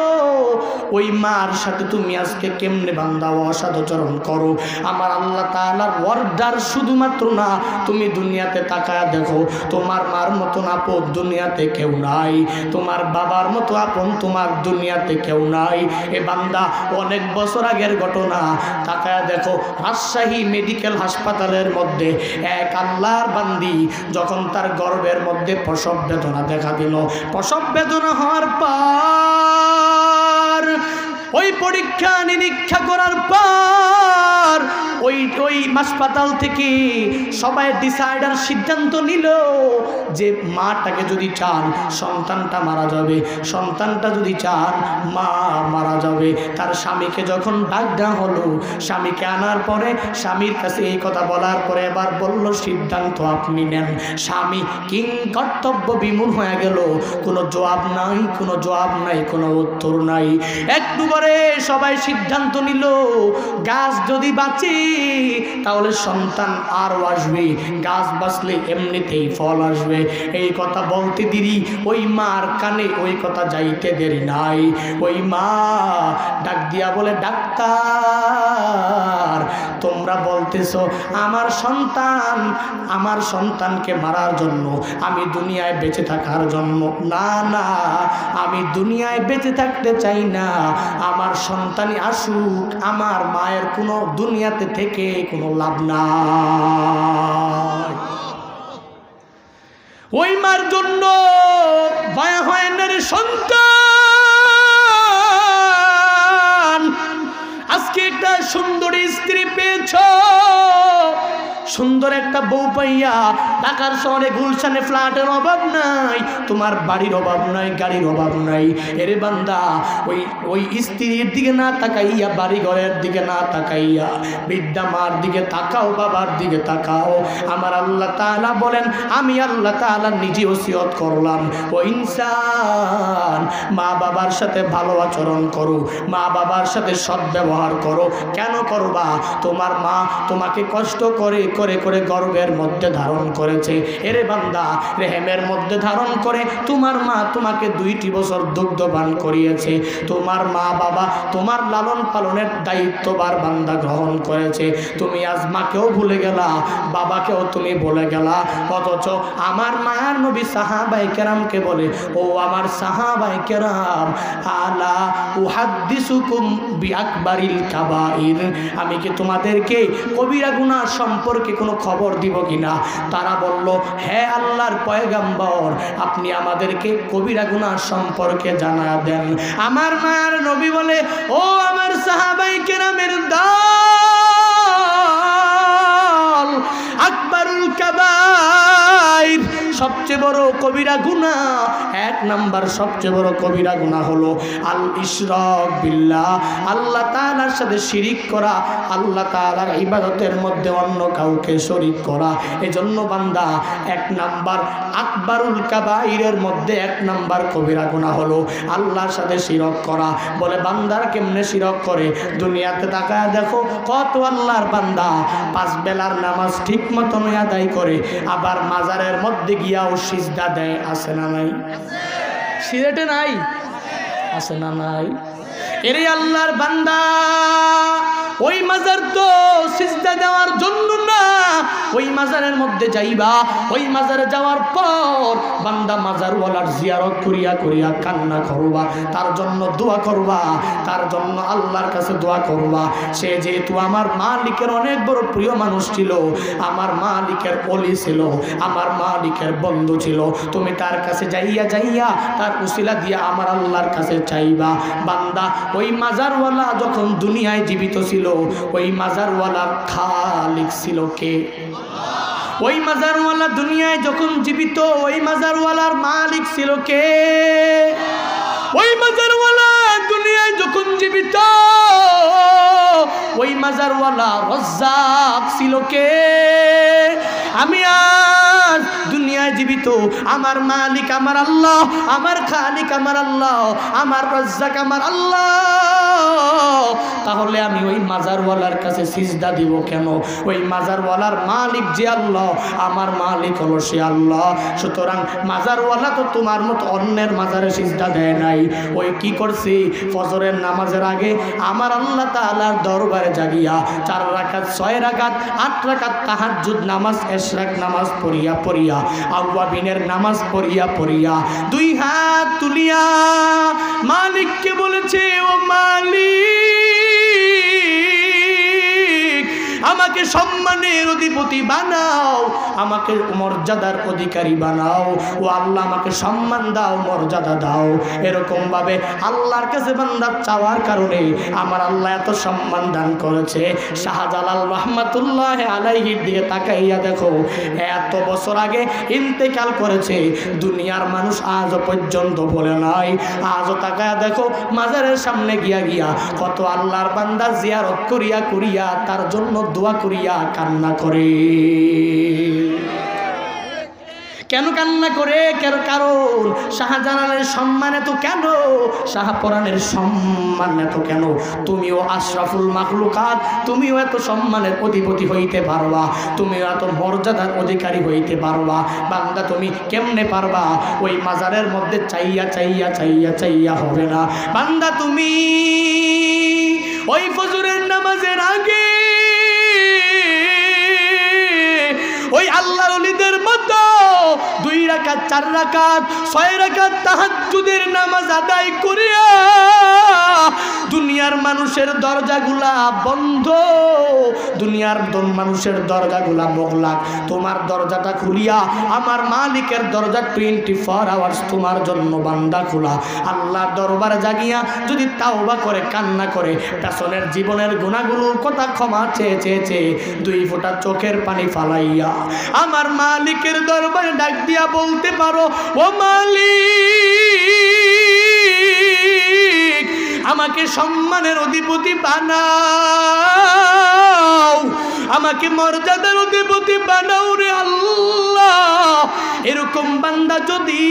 ওই মার সাথে তুমি আজকে কেমনে বান্দা অসদাচরণ করো। আমার আল্লাহ তাআলার অর্ডার শুধুমাত্র না, তুমি দুনিয়াতে তাকায় দেখো, তোমার মার মতন আপন দুনিয়াতে কেউ নাই, তোমার বাবার মতো আপন তোমার দুনিয়াতে কেউ নাই। এ বান্দা, অনেক বছর আগের ঘটনা, তাকায় দেখো রাজশাহী মেডিকেল হাসপাতালের মধ্যে এক আল্লাহর বান্দি যখন তার গর্ভের মধ্যে প্রসব বেদনা দেখা দিল, প্রসব বেদনা হওয়ার পর ওই পরীক্ষা নিরীক্ষা করার পর এবার ওই হাসপাতাল থেকে সবাই ডিসাইডার সিদ্ধান্ত নিল যে মাটাকে যদি চান সন্তানটা মারা যাবে, সন্তানটা যদি চান মা মারা যাবে। তার স্বামীকে যখন ডাক দেওয়া হলো, স্বামীকে আনার পরে স্বামীর কাছে এই কথা বলার পরে এবার বলল সিদ্ধান্ত আপনি নেন। স্বামী কিং কর্তব্য বিমূঢ় হয়ে গেল, কোনো জবাব নাই, কোনো জবাব নাই, কোনো উত্তর নাই। একটু পরে সবাই সিদ্ধান্ত নিল গাছ যদি বাঁচে তাহলে সন্তান আরও আসবে, গাছ বাঁচলে এমনিতেই ফল আসবে। এই কথা বলতে দেরি ওই মার কানে ওই কথা যাইতে দেরি নাই। ওই মা ডাক দিয়া বলে, ডাক্তার তোমরা বলতেছো আমার সন্তানকে মারার জন্য, আমি দুনিয়ায় বেঁচে থাকার জন্য। না না, আমি দুনিয়ায় বেঁচে থাকতে চাই না, আমার সন্তানই আসুক, আমার মায়ের কোনো দুনিয়াতে থেকে কোনো লাভ নাই। ওই মার জন্য মায়া হয় না রে সন্তান। আজকে একটা সুন্দরী স্ত্রী পেয়েছ, সুন্দর একটা বউ পাইয়া ঢাকার শহরে গুলশানে ফ্ল্যাটের অভাব নাই, তোমার বাড়ির অভাব নাই, গাড়ির অভাব নাই। এরে বান্দা, ওই স্ত্রীর দিকে না তাকাইয়া, বাড়ি ঘরের দিকে না তাকাইয়া, বৃদ্ধা মার দিকে তাকাও, বাবার দিকে তাকাও। আমার আল্লাহ তাআলা বলেন, আমি আল্লাহ তাআলা নিজে ওসিয়ত করলাম, ও ইনসান মা বাবার সাথে ভালো আচরণ করো, মা বাবার সাথে সদ্ব্যবহার করো। কেন করবা? তোমার মা তোমাকে কষ্ট করে করে করে গর্ভের মধ্যে ধারণ করেছে। এরে বান্দা, রেহেমের মধ্যে ধারণ করে তোমার মা তোমাকে 2টি বছর দুগ্ধ পান করিয়েছে। তোমার মা বাবা তোমার লালন পালনের দায়িত্ববার বান্দা গ্রহণ করেছে। তুমি আজ মাকেও ভুলে গেলা, বাবাকেও তুমি ভুলে গেলা। অথচ আমার মায়ার নবী সাহাবায়ে কেরামকে বলে, ও আমার সাহাবায়ে কেরাম, আলা উহাদ্দিসুকুম বিআকবারিল কাবাইর, আমি কি তোমাদেরকে কবিরা গুনাহ সম্পর্কে কোনো খবর দিব কিনা? তারা বলল, হ্যাঁ আল্লাহর পয়গম্বর, আপনি আমাদেরকে কবিরা গুনাহ সম্পর্কে জানা দেন। আমার মায়ের নবী বলে, ও আমার সাহাবায়ে কেরামের দল, আকবারুল কাবাইর, সবচেয়ে বড় কবিরা গুনাহ, 1 নাম্বার সবচেয়ে বড় কবিরা গুনাহ হলো আল ইশরাক বিল্লাহ, আল্লাহ তাআলার সাথে শিরিক করা, আল্লাহ তাআলার ইবাদতের মধ্যে অন্য কাউকে শরীক করা। এজন্য বান্দা 1 নাম্বার আকবারুল কাবাইরের মধ্যে 1 নাম্বার কবিরা গুনাহ হলো আল্লাহর সাথে শিরক করা। বলে বান্দার কেমনে শিরক করে? দুনিয়াতে তাকায় দেখো, কত আল্লাহর বান্দা 5 বেলার নামাজ ঠিক মতন আদায় করে, আবার মাজারের মধ্যে গিয়াও সিজদা দেয়। আছে না নাই? সিলেটে নাই? আছে না নাই? এরে আল্লাহর বান্দা, ওই মাজার তো সিজদা দেওয়ার জন্য না, ওই মাজারের মধ্যে যাইবা, ওই মাজারে যাওয়ার পর বান্দা মাজারওয়ালার জিয়ারত করিয়া করিয়া কান্না করবা, তার জন্য দোয়া করবা, তার জন্য আল্লাহর কাছে দোয়া করবা। সে যেহেতু আমার মালিকের অনেক বড় প্রিয় মানুষ ছিল, আমার মালিকের ওলি ছিল, আমার মালিকের বন্ধু ছিল, তুমি তার কাছে যাইয়া যাইয়া তার উসিলা দিয়া আমার আল্লাহর কাছে চাইবা। বান্দা, ওই মাজারওয়ালা যখন দুনিয়ায় জীবিত ছিল, ওই মাজারওয়ালার খালিক ছিল কে? ওই মাজারওয়ালা দুনিয়ায় যখন জীবিত, ওই মাজারওয়ালার মালিক ছিল কে? ওই মাজারওয়ালা দুনিয়ায় যখন জীবিত, ওই মাজারওয়ালা রজ্জাক ছিল কে? আমি আজ দুনিয়ায় জীবিত, আমার মালিক আমার আল্লাহ, আমার খালিক আমার আল্লাহ, আমার রজ্জাক আমার আল্লাহ, তাহলে আমি ওই মাজারওয়ালার কাছে সিজদা দিব কেন? ওই মাজারওয়ালার মালিক যে আল্লাহ, আমার মালিক হলো সে আল্লাহ। সুতরাং মাজারওয়ালা তো তোমার মতো অন্যের মাজারে সিজদা দেয় নাই। ওই কি করছে? ফজরের নামাজের আগে আমার আল্লাহ তাআলার দরবারে জাগিয়া 4 রাকাত 6 রাকাত 8 রাকাত তাহাজ্জুদ নামাজ, ইশরাক নামাজ পড়িয়া পড়িয়া, আওয়াবিনের নামাজ পড়িয়া পড়িয়া 2 হাত তুলিয়া মালিককে বলেছে, ও মালিক, আমাকে আমাকে সম্মানের অধিপতি বানাও, আমাকে মর্যাদার অধিকারী বানাও। ও আল্লাহ আমাকে সম্মান দাও, মর্যাদা দাও। এরকম ভাবে আল্লাহর কাছে বান্দা চাওয়ার কারণে আমার আল্লাহ এত সম্মান দান করেছে। শাহজালাল রহমাতুল্লাহ আলাইহির দিকে তাকাইয়া দেখো, এত বছর আগে ইন্তেকাল করেছে, দুনিয়ার মানুষ আজও পর্যন্ত বলে নাই। আজও তাকায়া দেখো মাজারের সামনে গিয়া গিয়া কত আল্লাহর বান্দা জিয়ারত করিয়া করিয়া তার জন্য দোয়া করিয়া কান্না করে। কেন কান্না করে? কারণ শাহজালালের সম্মান এত কেন, শাহপরানের সম্মান এত কেন? তুমিও আশরাফুল মাখলুকাত, তুমিও এত সম্মানের অধিপতি হইতে পারবা, তুমিও এত মর্যাদার অধিকারী হইতে পারবা। বান্দা তুমি কেমনে পারবা? ওই মাজারের মধ্যে চাইয়া চাইয়া চাইয়া চাইয়া হবে না। বান্দা তুমি ওই ফজরের নামাজের আগে ওই আল্লাহর ওলিদের মতো 2 রাকাত 4 রাকাত 6 রাকাত তাহাজ্জুদের নামাজ আদায় করিয়া দুনিয়ার মানুষের দরজাগুলা বন্ধ, দুনিয়ার মানুষের দরজাগুলা মোগলাক, তোমার দরজাটা খুলিয়া আমার মালিকের দরজা 24 আওয়ার্স তোমার জন্য বান্দা খোলা। আল্লাহর দরবারে জাগিয়া যদি তাওবা করে কান্না করে পেছনের জীবনের গুনাহগুলোর কথা ক্ষমা চেয়ে চেয়ে চেয়ে 2 ফোঁটা চোখের পানি ফালাইয়া আমার মালিকের দরবারে ডাক দিয়া বলতে পারো, ও মালিক আমাকে সম্মানের অধিপতি বানাও, আমাকে মর্যাদার অধিপতি বানাও রে আল্লাহ। এরকম বান্দা যদি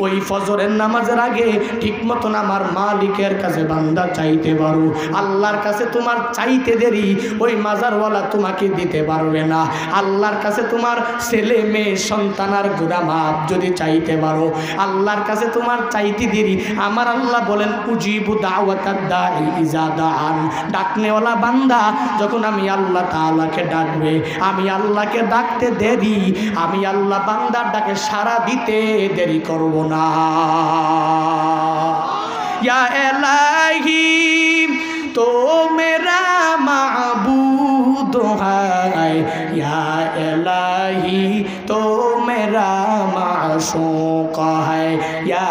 ওই ফজরের নামাজের আগে ঠিক মতন আমার মালিকের কাছে বান্দা চাইতে পারো, আল্লাহর কাছে তোমার চাইতে দেরি ওই মাজারওয়ালা তোমাকে দিতে পারবে না। আল্লাহর কাছে তোমার ছেলে মেয়ে সন্তানার গুনাহ মাফ যদি চাইতে পারো, আল্লাহর কাছে তোমার চাইতে দেরি আমার আল্লাহ বলেন উজিবু দাওয়াতাদ দাঈ ইজা দাআন। ডাকনেওয়ালা বান্দা যখন আমি আল্লাহ তাআলাকে ডাকবে, আমি আল্লাহকে ডাকতে দেরি, আমি আল্লাহ বান্দার ডাকে সাড়া দিতে দেরি করব না। ইয়া ইলাহি তো মেরা মাবুদ है, या इलाही तो मेरा माशूक है, या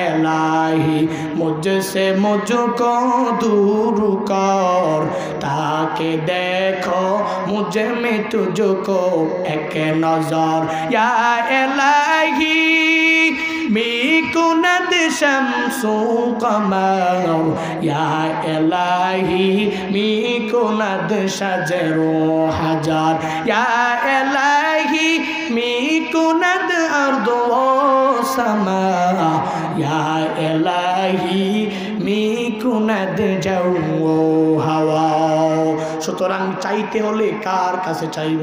इलाही मुझसे मुझको दूर कर ताकि देखो मुझे में तुझको एक नजर, या इलाही मिकुनद शम्सु कमर, या इलाही मिकुनद शजरो हजार, या इलाही मिकुनद अर्दो समा, या इलाही मिकुनद जौ हवा। সুতরাং চাইতে হলে কার কাছে চাইব?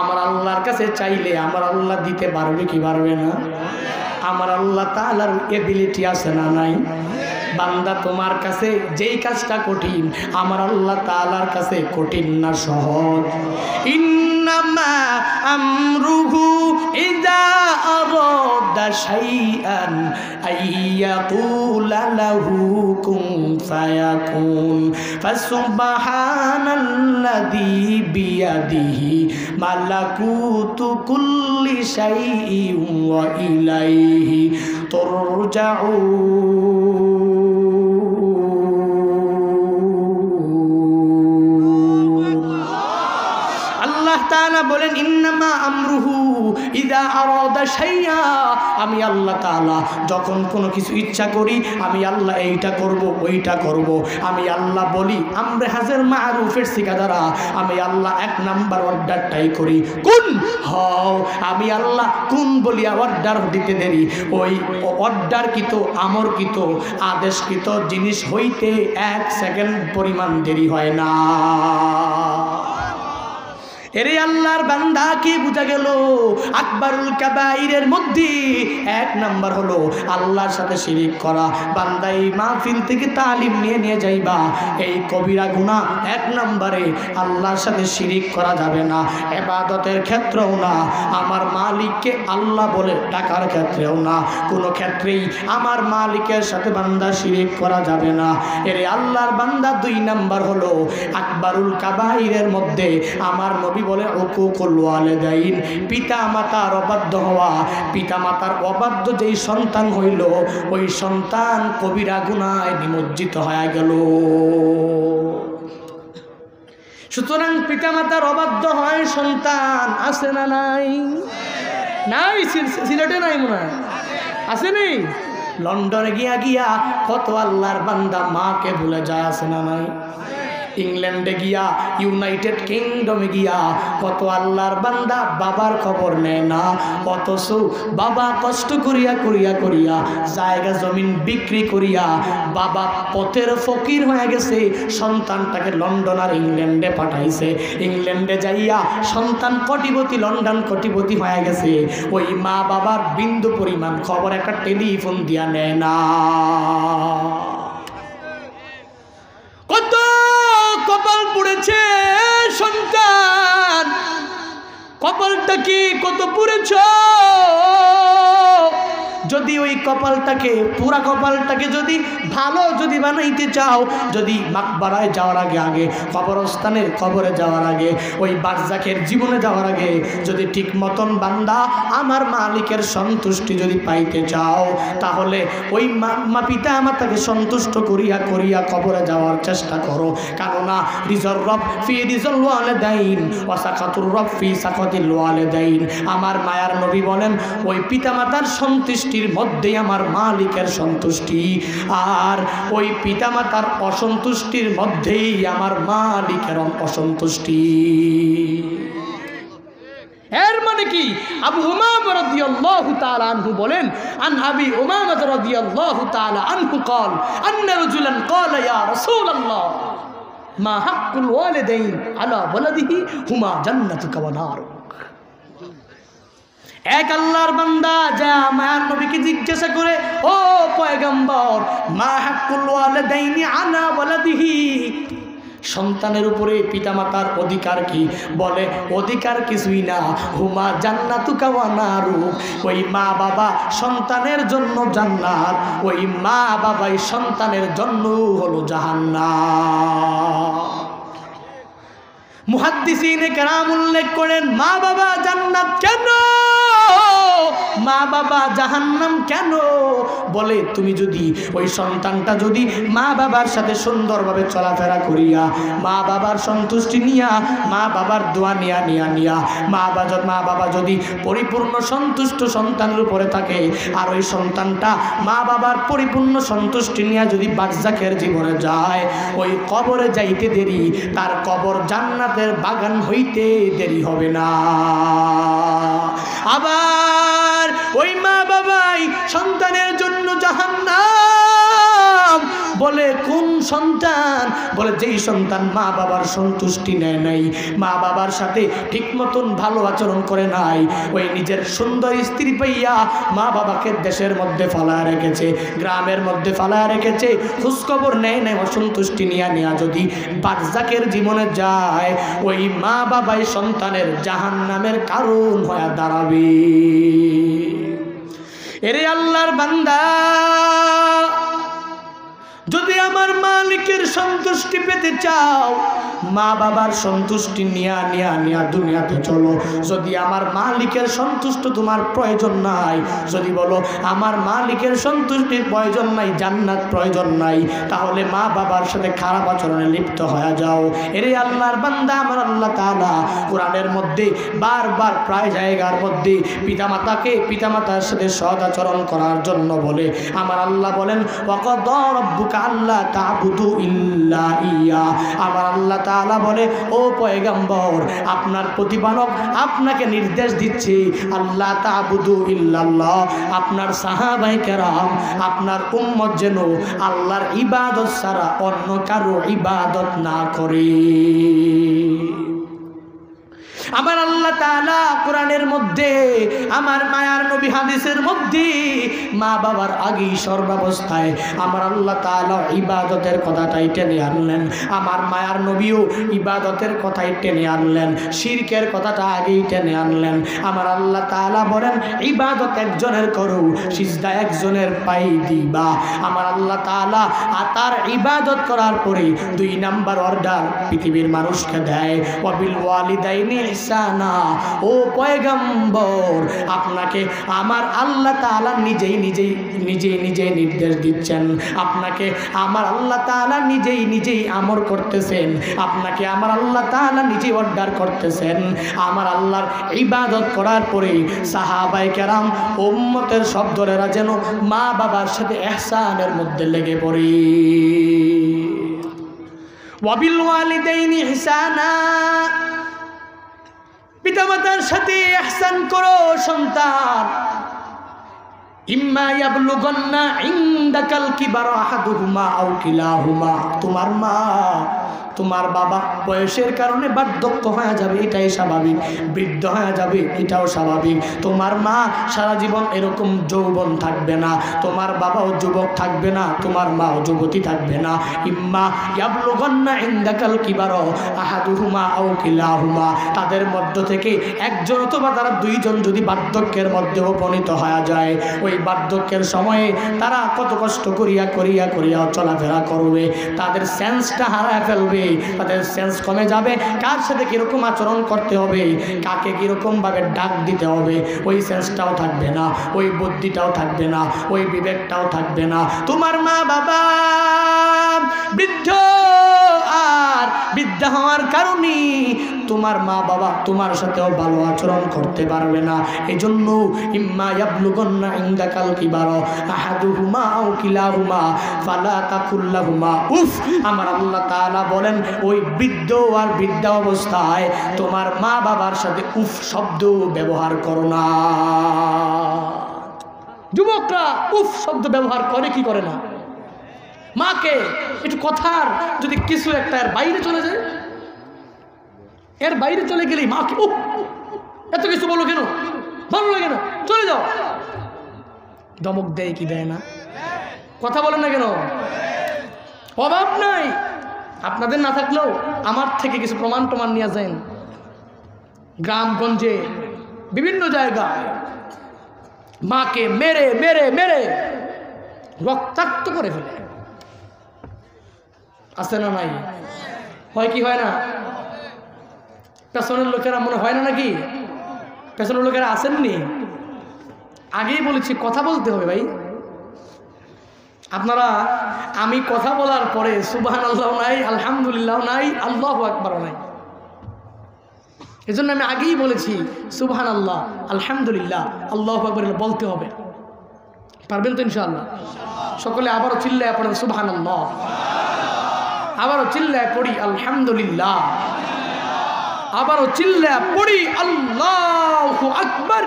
আমার আল্লাহর কাছে চাইলে আমার আল্লাহ দিতে পারবে কি পারবে না? আমার আল্লাহ তাআলার এবিলিটি আছে না নাই? বান্দা তোমার কাছে যেই কাজটা কঠিন আমার আল্লাহ তাআলার কাছে কঠিন না সহজ। ইন্নামা আমরুহু ইযা আরাদা শাইআন আইয়াকুলা লাহু কুন ফায়াকুন, ফাসুবহানাল্লাযী বিয়াদিহি মালাকুতু কুল্লি শাইইন ওয়া ইলাইহি তুরজাউন। তাআলা বলেন ইন্নামা আমরুহু ইযা আরাদা শাইআ, আমি আল্লাহ তাআলা যখন কোনো কিছু ইচ্ছা করি আমি আল্লাহ এইটা করব ওইটা করব, আমি আল্লাহ বলি আমরে হাজার মারুফের শিকা দ্বারা আমি আল্লাহ 1 নাম্বার অর্ডারটাই করি কোন হও, আমি আল্লাহ কোন বলিয়া অর্ডার দিতে দেরি ওই অর্ডারকৃত আমরকৃত আদেশকৃত জিনিস হইতে 1 সেকেন্ড পরিমাণ দেরি হয় না। এরে আল্লাহর বান্দা কি বুঝা গেল? আকবারুল কাবাইরের মধ্যে এক নাম্বার হলো আল্লাহর সাথে শিরিক করা। বান্দা এই মাহফিল থেকে তালিম নিয়ে যাইবা, এই কবিরা গুনাহ এক নম্বরে আল্লাহর সাথে শিরিক করা যাবে না, ইবাদতের ক্ষেত্রেও না, আমার মালিককে আল্লাহ বলে ডাকার ক্ষেত্রেও না, কোনো ক্ষেত্রেই আমার মালিকের সাথে বান্দা শিরিক করা যাবে না। এর আল্লাহর বান্দা 2 নাম্বার হলো আকবারুল কাবাইরের মধ্যে আমার নবী বলে উকুকুল ওয়ালিদাইন, পিতা মাতার অবাধ্য হওয়া। পিতা মাতার অবাধ্য যেই সন্তান হইল, ওই সন্তান কবিরা গুনায় নিমজ্জিত হয়ে গেল। সুতরাং পিতা মাতার অবাধ্য হয় সন্তান আছে না নাই? নাই, সিলেটে নাই মনে হয়, আছে নি? লন্ডনে গিয়া কত আল্লাহর বান্দা মাকে ভুলে যায়, আছে না নাই? ইংল্যান্ডে গিয়া, ইউনাইটেড কিংডমে গিয়া কত আল্লাহর বান্দা বাবার খবর নেয় না, অথচ বাবা কষ্ট করিয়া জায়গা জমিন বিক্রি করিয়া বাবা পথের ফকির হয়ে গেছে। সন্তানটাকে লন্ডন আর ইংল্যান্ডে পাঠাইছে, ইংল্যান্ডে যাইয়া সন্তান কোটিপতি, লন্ডন কোটিপতি হয়ে গেছে। ওই মা বাবার বিন্দু পরিমাণ খবর একটা টেলিফোন দিয়া নেয় না। কত কপাল পুড়েছে সন্তান, কপালটা কি কত পুড়েছ? যদি ওই কপালটাকে, পুরা কপালটাকে যদি ভালো যদি বানাইতে চাও, যদি মাকবারায় যাওয়ার আগে কবরস্থানের কবরে যাওয়ার আগে, ওই বারজাকের জীবনে যাওয়ার আগে যদি ঠিক মতন বান্দা আমার মালিকের সন্তুষ্টি যদি পাইতে চাও, তাহলে ওই পিতা মাতাকে সন্তুষ্ট করিয়া কবরে যাওয়ার চেষ্টা করো। কেননা রিজর রব ফি রিজল ওয়ালিদাইন ওয়া সাকাতুর রব ফি সাকাতিল ওয়ালিদাইন। আমার মায়ার নবী বলেন, ওই পিতা মাতার সন্তুষ্টির মধ্যেই আমার মালিকের সন্তুষ্টি, আর ওই পিতামাতার অসন্তুষ্টির মধ্যেই আমার মালিকের অসন্তুষ্টি। এর মানে কি? আবু উমামা রাদিয়াল্লাহু তাআলা আনহু বলেন, আন আবি উমামা রাদিয়াল্লাহু তাআলা আনহু قال ان رجلا قال يا رسول الله ما حق الوالدين على ولده هما جنتك ونارك। এক আল্লাহর বান্দা যা মায়ার নবীকে জিজ্ঞাসা করে, ও পয়গম্বর, মা হাক্কুল ওয়ালিদাইনি আলা ওয়ালাদিহি, সন্তানের উপরে পিতামাতার অধিকার কি? বলে অধিকার কিছুই না, হুমা জান্নাতুকা ওয়া নারুক, ওই মা বাবা সন্তানের জন্য জান্নাত, ওই মা বাবাই সন্তানের জন্য হলো জাহান্নাম। মুহাদ্দিসিনে কেরাম উল্লেখ করেন, মা বাবা জান্নাত কেন, মা বাবা জাহান্নাম কেন? বলে তুমি যদি ওই সন্তানটা যদি মা বাবার সাথে সুন্দরভাবে চলাফেরা করিয়া, মা বাবার সন্তুষ্টি নিয়া, মা বাবার দোয়া নিয়া মা বাবা যদি পরিপূর্ণ সন্তুষ্ট সন্তানের উপরে থাকে, আর ওই সন্তানটা মা বাবার পরিপূর্ণ সন্তুষ্টি নিয়ে যদি বারজাকের জীবনে যায়, ওই কবরে যাইতে দেরি, তার কবর জান্নাতের বাগান হইতে দেরি হবে না। আবার ওই মা বাবাই সন্তানের জন্য জাহান্নাম। বলে কোন সন্তান? বলে যেই সন্তান মা বাবার সন্তুষ্টি নেয় নাই, মা বাবার সাথে ঠিক মতন ভালো আচরণ করে নাই, ওই নিজের সুন্দর স্ত্রী পাইয়া মা বাবাকে দেশের মধ্যে ফালায় রেখেছে, গ্রামের মধ্যে ফালায় রেখেছে, খোঁজখবর নেয় নাই, অসন্তুষ্টি নেয়া যদি বারজাকের জীবনে যায়, ওই মা বাবাই সন্তানের জাহান্নামের কারণ হয়ে দাঁড়াবে। এরে আল্লাহর বান্দা, যদি আমার মালিকের সন্তুষ্টি পেতে চাও, মা বাবার সন্তুষ্টি নিয়া দুনিয়াতে চলো। যদি আমার মালিকের সন্তুষ্ট তোমার প্রয়োজন নাই, যদি বলো আমার মালিকের সন্তুষ্টির প্রয়োজন নাই, জান্নাত প্রয়োজন নাই, তাহলে মা বাবার সাথে খারাপ আচরণে লিপ্ত হয়ে যাও। এরে আল্লাহর বান্দা, আমার আল্লাহ তাআলা কোরআনের মধ্যে বারবার প্রায় জায়গার মধ্যে পিতামাতার সাথে সৎ আচরণ করার জন্য বলে। আমার আল্লাহ বলেন, ওয়াকাদা রাব্বুকা আল্লাহ তা'বুদু ইল্লা ইয়া। আমার আল্লাহ তাআলা বলে, ও পয়গম্বর, আপনার প্রতিপালক আপনাকে নির্দেশ দিচ্ছে, আল্লাহ তা'বুদু ইল্লাল্লাহ, আপনার সাহাবায়ে কেরাম, আপনার উম্মত যেন আল্লাহর ইবাদত ছাড়া অন্য কারো ইবাদত না করে। আমার আল্লাহ তাআলা কোরআনের মধ্যে, আমার মায়ার নবী হাদিসের মধ্যে মা বাবার আগেই সর্বাবস্থায় আমার আল্লাহ তাআলা ইবাদতের কথাটাই টেনে আনলেন। আমার মায়ার নবীও ইবাদতের কথাই টেনে আনলেন, শিরকের কথাটা আগেই টেনে আনলেন। আমার আল্লাহ তাআলা বলেন ইবাদত একজনের করো, সিজদা একজনের পাই দিবা। আমার আল্লাহ তাআলা তার ইবাদত করার পরে 2 নাম্বার অর্ডার পৃথিবীর মানুষকে দেয়, ওয়াবিল ওয়ালিদাইনি ইহসানা। ও পয়গম্বর, আপনাকে আমার আল্লাহ তাআলা নিজেই নির্দেশ দিচ্ছেন, আপনাকে আমার আল্লাহ তাআলা নিজেই আমর করতেছেন, আপনাকে আমার আল্লাহ তাআলা নিজেই অর্ডার করতেছেন। আমার আল্লাহর ইবাদত করার পরে সাহাবায়ে কেরাম উম্মতের সব দলেরা যেন মা বাবার সাথে ইহসানের মধ্যে লেগে পড়ে। ওয়াবিল ওয়ালিদাইনি ইহসানা, পিতামাতার সাথে ইহসান করো। সন্তান ইম্মা ইয়াবলুগান্না ইনদাকাল কিবারা আহাদুহুমা আও কিলাহুমা, তোমার মা তোমার বাবা বয়সের কারণে বার্ধক্য হয়ে যাবে, এটাই স্বাভাবিক, বৃদ্ধ হয়ে যাবে, এটাও স্বাভাবিক। তোমার মা সারা জীবন এরকম যৌবন থাকবে না, তোমার বাবাও যুবক থাকবে না, তোমার মাও যুবতী থাকবে না। ইম্মা ইয়াবলুগান্না ইনদাকাল কিবারা আহাদুহুমা আও কিলাহুমা, তাদের মধ্য থেকে একজন অথবা তারা 2 জন যদি বার্ধক্যের মধ্যে উপনীত হয়ে যায়, ওই বার্ধক্যের সময়ে তারা কত কষ্ট করিয়া চলাফেরা করবে, তাদের সেন্সটা হারায় ফেলবে, তাদের সেন্স কমে যাবে। কার সাথে কিরকম আচরণ করতে হবে, কাকে কিরকম ভাবে ডাক দিতে হবে, ওই সেন্সটাও থাকবে না, ওই বুদ্ধিটাও থাকবে না, ওই বিবেকটাও থাকবে না। তোমার মা বাবা বৃদ্ধ, আর বৃদ্ধা হওয়ার কারণে তোমার মা বাবা তোমার সাথেও ভালো আচরণ করতে পারবে না। এজন্য ইম্মা ইয়াবলুগান্না ইনদাকাল কিবারা আহাদুহুমা আও কিলাহুমা ফালা তাকুল লাহুমা উফ। আমার আল্লাহ তাআলা বলেন ওই বৃদ্ধ আর বৃদ্ধা অবস্থায় তোমার মা বাবার সাথে উফ শব্দ ব্যবহার করো না। যুবকরা উফ শব্দ ব্যবহার করে কি করে না? মাকে একটু কথার যদি কিছু একটা এর বাইরে চলে যায়, এর বাইরে চলে গেলেই মাকে উফ এত কিছু বলো কেন, ভালো লাগে না, চলে যাও, ধমক দেয় কি দেয় না? কথা বলেন না কেন? অভাব নাই, আপনাদের না থাকলেও আমার থেকে কিছু প্রমাণ নিয়ে যান। গ্রামগঞ্জে বিভিন্ন জায়গায় মাকে মেরে মেরে মেরে রক্তাক্ত করে ফেলে, আছে না নাই? হয় কি হয় না? পেছনের লোকেরা মনে হয় না নাকি? পেছনের লোকেরা আসেননি? আগেই বলেছি কথা বলতে হবে ভাই। আপনারা আমি কথা বলার পরে সুবহানাল্লাহ নাই, আলহামদুলিল্লাহ নাই, আল্লাহু আকবার নাই। এজন্য আমি আগেই বলেছি সুবহানাল্লাহ, আলহামদুলিল্লাহ, আল্লাহু আকবার বলতে হবে। পারবেন তো ইনশাআল্লাহ? সকলে আবারও চিল্লায় পড়েন সুবহানাল্লাহ, আবারও চিল্লায় পড়ি আলহামদুলিল্লাহ, আবারও চিল্লায় পড়ি আল্লাহু আকবার।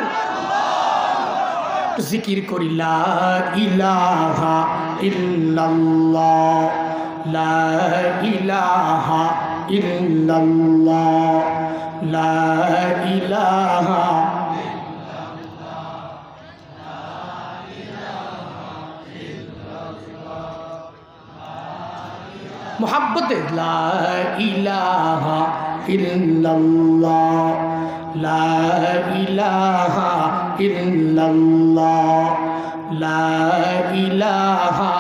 জিকির করি লা ইলাহা ইল্লাল্লাহ, লা ইলাহা ইল্লাল্লাহ, লা ইলাহা মোহাব্বতে লা ইলাহা ইল্লাল্লাহ, লা ইলাহা ইল্লাল্লাহ, লা ইলাহা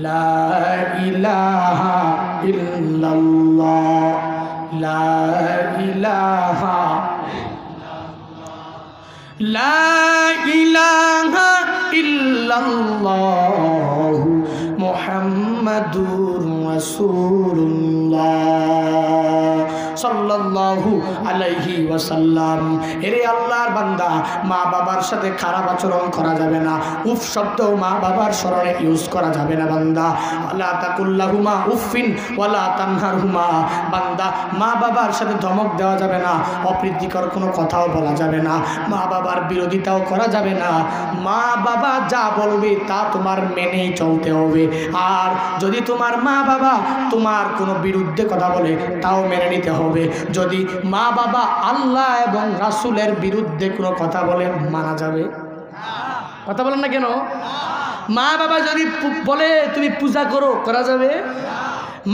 লা ইলাহা ইল্লাল্লাহ, লা ইলাহা লা ইলাহা ইল্লাল্লাহ মুহাম্মাদুর রাসূলুল্লাহ সাল্লাল্লাহু আলাইহি ওয়াসাল্লাম। এরে আল্লাহর বান্দা, মা বাবার সাথে খারাপ আচরণ করা যাবে না। উফ শব্দ মা বাবার স্মরণে ইউজ করা যাবে না বান্দা। লা তাকুল্লাহুমা উফিন ওয়ালা তানহারহুমা। বান্দা, মা বাবার সাথে ধমক দেওয়া যাবে না, অপ্রীতিকর কোনো কথাও বলা যাবে না, মা বাবার বিরোধিতাও করা যাবে না। মা বাবা যা বলবে তা তোমার মেনেই চলতে হবে। আর যদি তোমার মা বাবা তোমার কোনো বিরুদ্ধে কথা বলে তাও মেনে নিতে হবে। যদি মা বাবা আল্লাহ এবং রাসূলের বিরুদ্ধে কোনো কথা বলে মানা যাবে? কথা বলেন না কেন? মা বাবা যদি বলে তুমি পূজা করো, করা যাবে?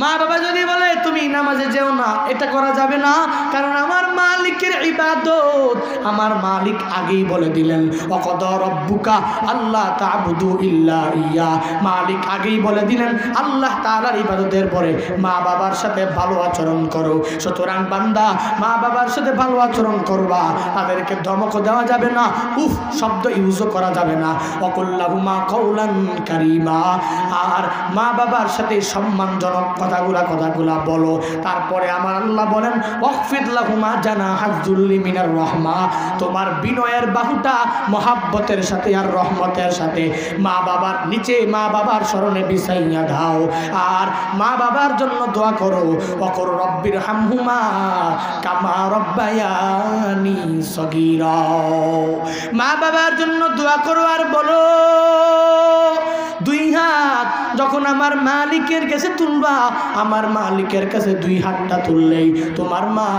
মা বাবা যদি বলে তুমি নামাজে যেও না, এটা করা যাবে না। কারণ আমার মালিকের ইবাদত আমার মালিক আগেই বলে দিলেন, ওয়াকাদা রাব্বুকা আল্লা তা'বুদু ইল্লা ইয়া। মালিক আগেই বলে দিলেন আল্লাহ তাআলার ইবাদতের পরে মা বাবার সাথে ভালো আচরণ করো। সুতরাং বান্দা, মা বাবার সাথে ভালো আচরণ করবা, তাদেরকে ধমক দেওয়া যাবে না, উফ শব্দ ইউজও করা যাবে না। ওয়াকুল্লাহুমা কাওলান কারীমা। আর মা বাবার সাথে সম্মানজনক কথাগুলা বলো। তারপরে আমার আল্লাহ বলেন, ওয়াকফিদ লাহুমা জানাহাজ যুল্লি মিনার রাহমা। তোমার বিনয়ের বাহুটা মহাব্বতের সাথে আর রহমতের সাথে মা বাবার নিচে, মা বাবার স্মরণে বিছাইয়া দাও। আর মা বাবার জন্য দোয়া করো, ওয়াকুর রব্বির হামহুমা কামা রব্বায়ানি সগীরা। মা বাবার জন্য দোয়া করো আর বলো, দুই হাত যখন আমার মালিকের কাছে তুলবা, আমার মালিকের কাছে দুই হাতটা তুললেই তোমার মা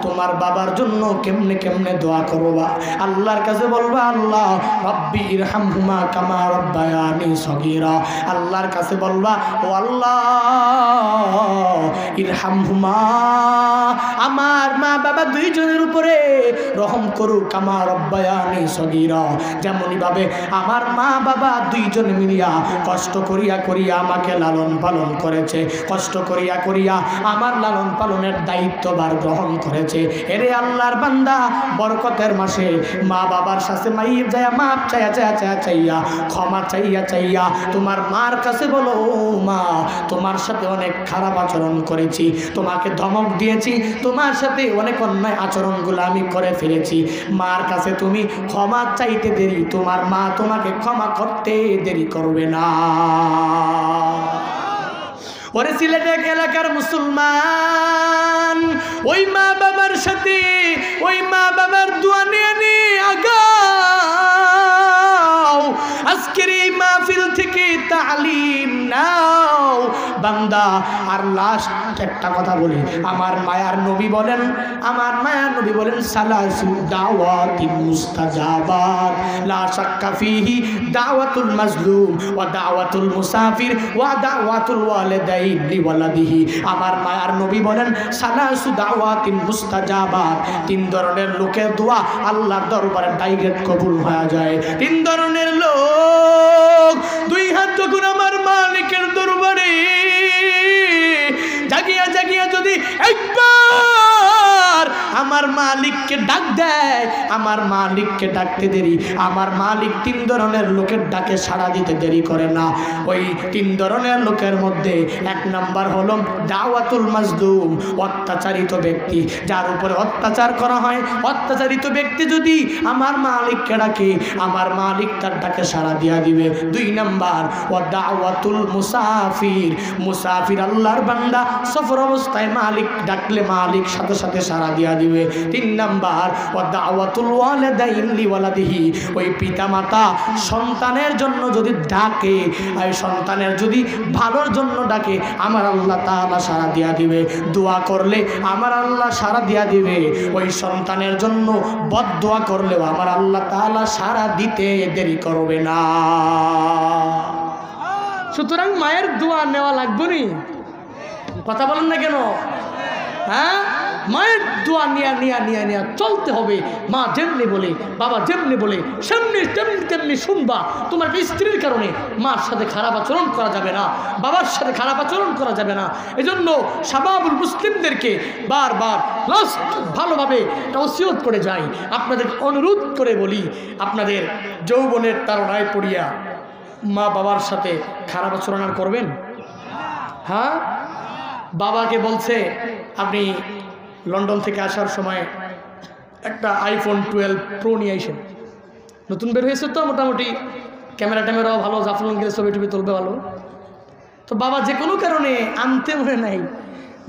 তোমার বাবার জন্য কেমনে কেমনে দোয়া করবা। আল্লাহর কাছে বলবা, আল্লাহ রব্বি ইরহামহুমা কামা রব্বায়ানি সগীরা। আল্লাহর কাছে বলবা, ও আল্লাহ ইরহামহুমা, আমার মা বাবা দুইজনের উপরে রহম করুক, কামা রব্বায়ানি সগীরা। যেমনই ভাবে আমার মা বাবা দুইজন মিলিয়া কষ্ট করিয়া করিয়া আমাকে লালন পালন করেছে, কষ্ট করিয়া করিয়া আমার লালন পালনের দায়িত্বভার গ্রহণ করেছে। এরে আল্লাহর বান্দা, বরকতের মাসে মা বাবার সাথে মাইয়ে যায় মাপ চাইয়া ক্ষমা চাইয়া তোমার মার কাছে বলো, ও মা তোমার সাথে অনেক খারাপ আচরণ করেছি, তোমাকে ধমক দিয়েছি, তোমার সাথে অনেক অন্যায় আচরণগুলো আমি করে ফেলেছি। মার কাছে তুমি ক্ষমা চাইতে দেরি, তোমার মা তোমাকে ক্ষমা করতে দেরি করবে না। ওরে সিলেট এলাকার মুসলমান, ওই মা বাবার সাথে ওই মা বাবার দোয়া নিয়ে আগাও। আজকের এই মাহফিল থেকে তালিম নাও বান্দা। আর লাস্ট একটা কথা বলি, আমার মায়ার নবী বলেন সালাসু দাওয়াতিন মুস্তাজাবাত লা শাক্কা ফিহি দাওয়াতুল মাজলুম ওয়া দাওয়াতুল মুসাফির ওয়া দাওয়াতুল ওয়ালিদাইন লিওয়ালাদিহি। আমার মায়ার নবী বলেন সালাসু দাওয়াতিন মুস্তাজাবাত, তিন ধরনের লোকের দোয়া আল্লাহর দরবারে ডাইরেক্ট কবুল হয়ে যায়। তিন ধরনের লোক, দুই হাত যখন আমার মালিকের দরবারে জাগিয়া জাগিয়া যদি একবার আমার মালিককে ডাক দেয়, আমার মালিককে ডাকতে দেরি, আমার মালিক তিন ধরনের লোকের ডাকে সাড়া দিতে দেরি করে না। ওই তিন ধরনের লোকের মধ্যে এক নাম্বার হলো দাওয়াতুল মাজলুম, অত্যাচারিত ব্যক্তি, যার উপরে অত্যাচার করা হয়। অত্যাচারিত ব্যক্তি যদি আমার মালিককে ডাকে, আমার মালিক তার ডাকে সাড়া দিয়া দিবে। দুই নাম্বার ও দাওয়াতুল মুসাফির, মুসাফির আল্লাহর বান্দা সফর অবস্থায় মালিক ডাকলে মালিক সাথে সাথে সাড়া দিয়া দিবে। তিন নাম্বার ও দাওয়াতুল ওয়ালিদাইন লিওয়ালাদিহি, ওই পিতা মাতা সন্তানের জন্য যদি ডাকে, আর সন্তানের যদি ভালোর জন্য ডাকে, আমার আল্লাহ তাআলা সাড়া দিয়া দিবে। দোয়া করলে আমার আল্লাহ সাড়া দিয়া দিবে। ওই সন্তানের জন্য বদদোয়া করলেও আমার আল্লাহ তাআলা সাড়া দিতে দেরি করবে না। সুতরাং মায়ের দোয়া নেওয়া লাগবে নি? কথা বলেন না কেন? হ্যাঁ, মায়ের দোয়া নিয়া চলতে হবে। মা যেমনি বলে, বাবা যেমনি বলে তেমনি শুনবা। তোমার স্ত্রীর কারণে মার সাথে খারাপ আচরণ করা যাবে না, বাবার সাথে খারাপ আচরণ করা যাবে না। এজন্য শাবাবুল মুসলিমদেরকে বারবার ভালোভাবে ওসিয়ত করে যাই, আপনাদের অনুরোধ করে বলি, আপনাদের যৌবনের তাড়নায় পড়িয়া মা বাবার সাথে খারাপ আচরণ আর করবেন? হ্যাঁ, বাবাকে বলছে আপনি লন্ডন থেকে আসার সময় একটা আইফোন 12 প্রো নিয়ে আইসেন, নতুন বের হয়েছে তো, মোটামুটি ক্যামেরা ট্যামেরাও ভালো, জাফলন গেলে ছবি টবি তুলবে ভালো। তো বাবা যে কোনো কারণে আনতে মনে নাই,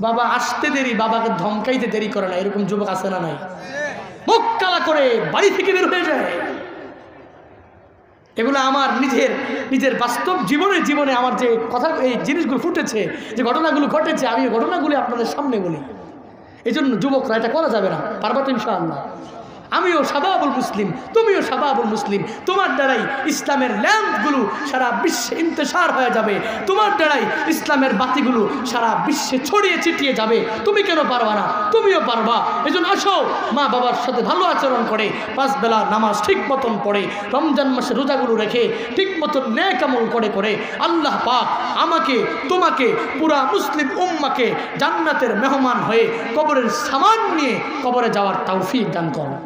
বাবা আসতে দেরি, বাবাকে ধমকাইতে দেরি করে না, এরকম যুবক আছে না নাই? মুখ কালা করে বাড়ি থেকে বের হয়ে যায়। এগুলো আমার নিজের বাস্তব জীবনে আমার যে কথা, এই জিনিসগুলো ফুটেছে, যে ঘটনাগুলো ঘটেছে, আমি ঘটনাগুলো আপনাদের সামনে বলি। এই জন্য যুবকরা এটা করা যাবে না, পারবা তো ইনশাআল্লাহ। আমিও শাবাবুল মুসলিম, তুমিও শাবাবুল মুসলিম। তোমার দ্বারাই ইসলামের ল্যাম্পগুলো সারা বিশ্বে ইন্তেশার হয়ে যাবে, তোমার দ্বারাই ইসলামের বাতিগুলো সারা বিশ্বে ছড়িয়ে ছিটিয়ে যাবে। তুমি কেন পারবা না? তুমিও পারবা। এই জন্য আসো, মা বাবার সাথে ভালো আচরণ করে, 5 বেলা নামাজ ঠিক মতন পড়ে, রমজান মাসে রোজাগুলো রেখে ঠিক মতন নেক আমল করে আল্লাহ পাক আমাকে, তোমাকে, পুরা মুসলিম উম্মাকে জান্নাতের মেহমান হয়ে কবরের সামান নিয়ে কবরে যাওয়ার তৌফিক দান করো।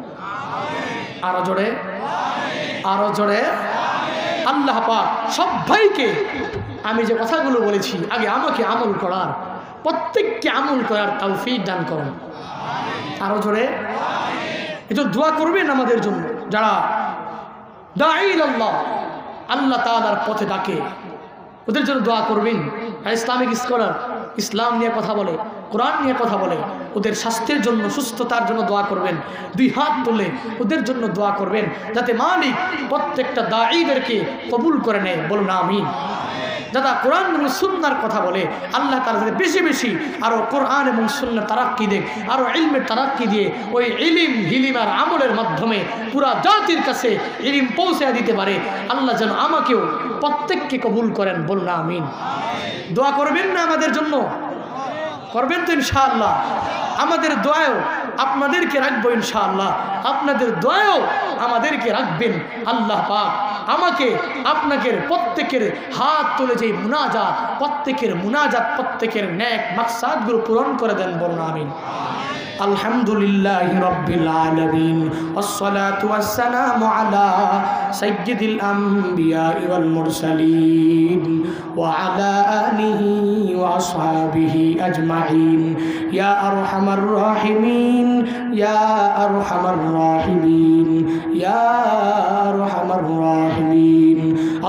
আরো জোরে, আরো জোরে। আল্লাহ পাক সবাইকে আমি যে কথাগুলো বলেছি আগে আমাকে আমল করার, প্রত্যেককে আমল করার তৌফিক দান করুন। আরো জোরে। এটা দোয়া করবেন আমাদের জন্য যারা দাঈল আল্লাহ, আল্লাহ তাআলার পথে ডাকে, ওদের জন্য দোয়া করবেন। আর ইসলামিক স্কলার ইসলাম নিয়ে কথা বলে, কোরআন নিয়ে কথা বলে, ওদের স্বাস্থ্যের জন্য, সুস্থতার জন্য দোয়া করবেন। 2 হাত তুলে ওদের জন্য দোয়া করবেন, যাতে মালিক প্রত্যেকটা দাঈদেরকে কবুল করে নেয়। বলুন আমিন। যারা কোরআন এবং সুন্নাহর কথা বলে, আল্লাহ তাআলা যাতে বেশি বেশি আরও কোরআন এবং সুন্নাহ তারাক্কি দেয়, আরও ইলমের তারাক্কি দিয়ে ওই ইলিম হিলিম আর আমলের মাধ্যমে পুরা জাতির কাছে ইলিম পৌঁছে দিতে পারে। আল্লাহ যেন আমাকেও প্রত্যেককে কবুল করেন। বলুন আমিন। দোয়া করবেন না আমাদের জন্য? করবেন তো ইনশাআল্লাহ। আমাদের দোয়াও আপনাদেরকে রাখবো ইনশাআল্লাহ, আপনাদের দোয়াও আমাদেরকে রাখবেন। আল্লাহ পাক আমাকে, আপনাকে, প্রত্যেকের হাত তুলে যে মুনাজাত, প্রত্যেকের নেক মাকসাদগুলো পূরণ করে দেন। বলুন আমিন। আলহামদুলিল্লাহি রাব্বিল আলামিন, ওয়াসসালাতু ওয়াসসালামু আলা সাইয়্যিদিল আমবিয়া ওয়াল মুরসালিন ওয়া আলা আলিহি ওয়া আসহাবিহি আজমাইন। ইয়া আরহামার রাহিমিন, ইয়া আরহামার রাহিমিন, ইয়া আরহামার রাহিমিন।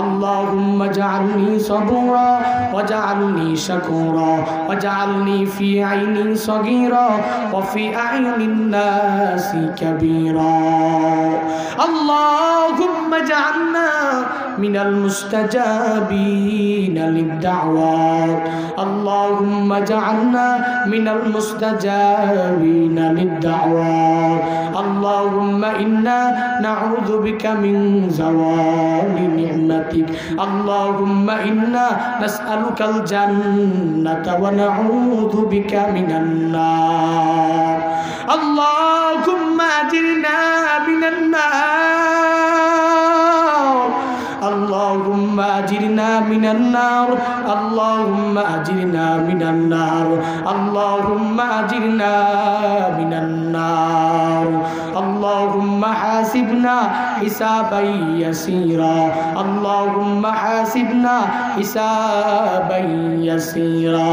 আল্লাহুম্মা জাআলনি সাবুরা ওয়াজআলনি শাকুরা ওয়াজআলনি ফি আইনি সাগীরা ওয়া ফি আ'য়ুনিন নাসি কাবীরা। আল্লাহুম্মা জাআলনা মিনাল মুস্তাজাবিনা লিদ-দাওয়াত। আল্লাহুম্মা জাআলনা মিনাল মুস্তাজাবিনা লিদ-দাওয়াত। আল্লাহুম্মা ইন্না নাউযু বিকা মিন যাওয়ালি নি'মাতিক। আল্লাহুম্মা ইন্না নাসআলুকাল জান্নাতা ওয়া নাউযু বিকা মিনান নার। আল্লাহুম্মা আজিরনা মিনান নার। আল্লাহুম্মা আজিরনা মিনান নার। আল্লাহুম্মা আজিরনা মিনান নার। আল্লাহুম্মা আজিরনা মিনান নার। আল্লাহুম্মা হাসিবনা হিসাবান ইয়াসীরা। আল্লাহুম্মা হাসিবনা হিসাবান ইয়াসীরা।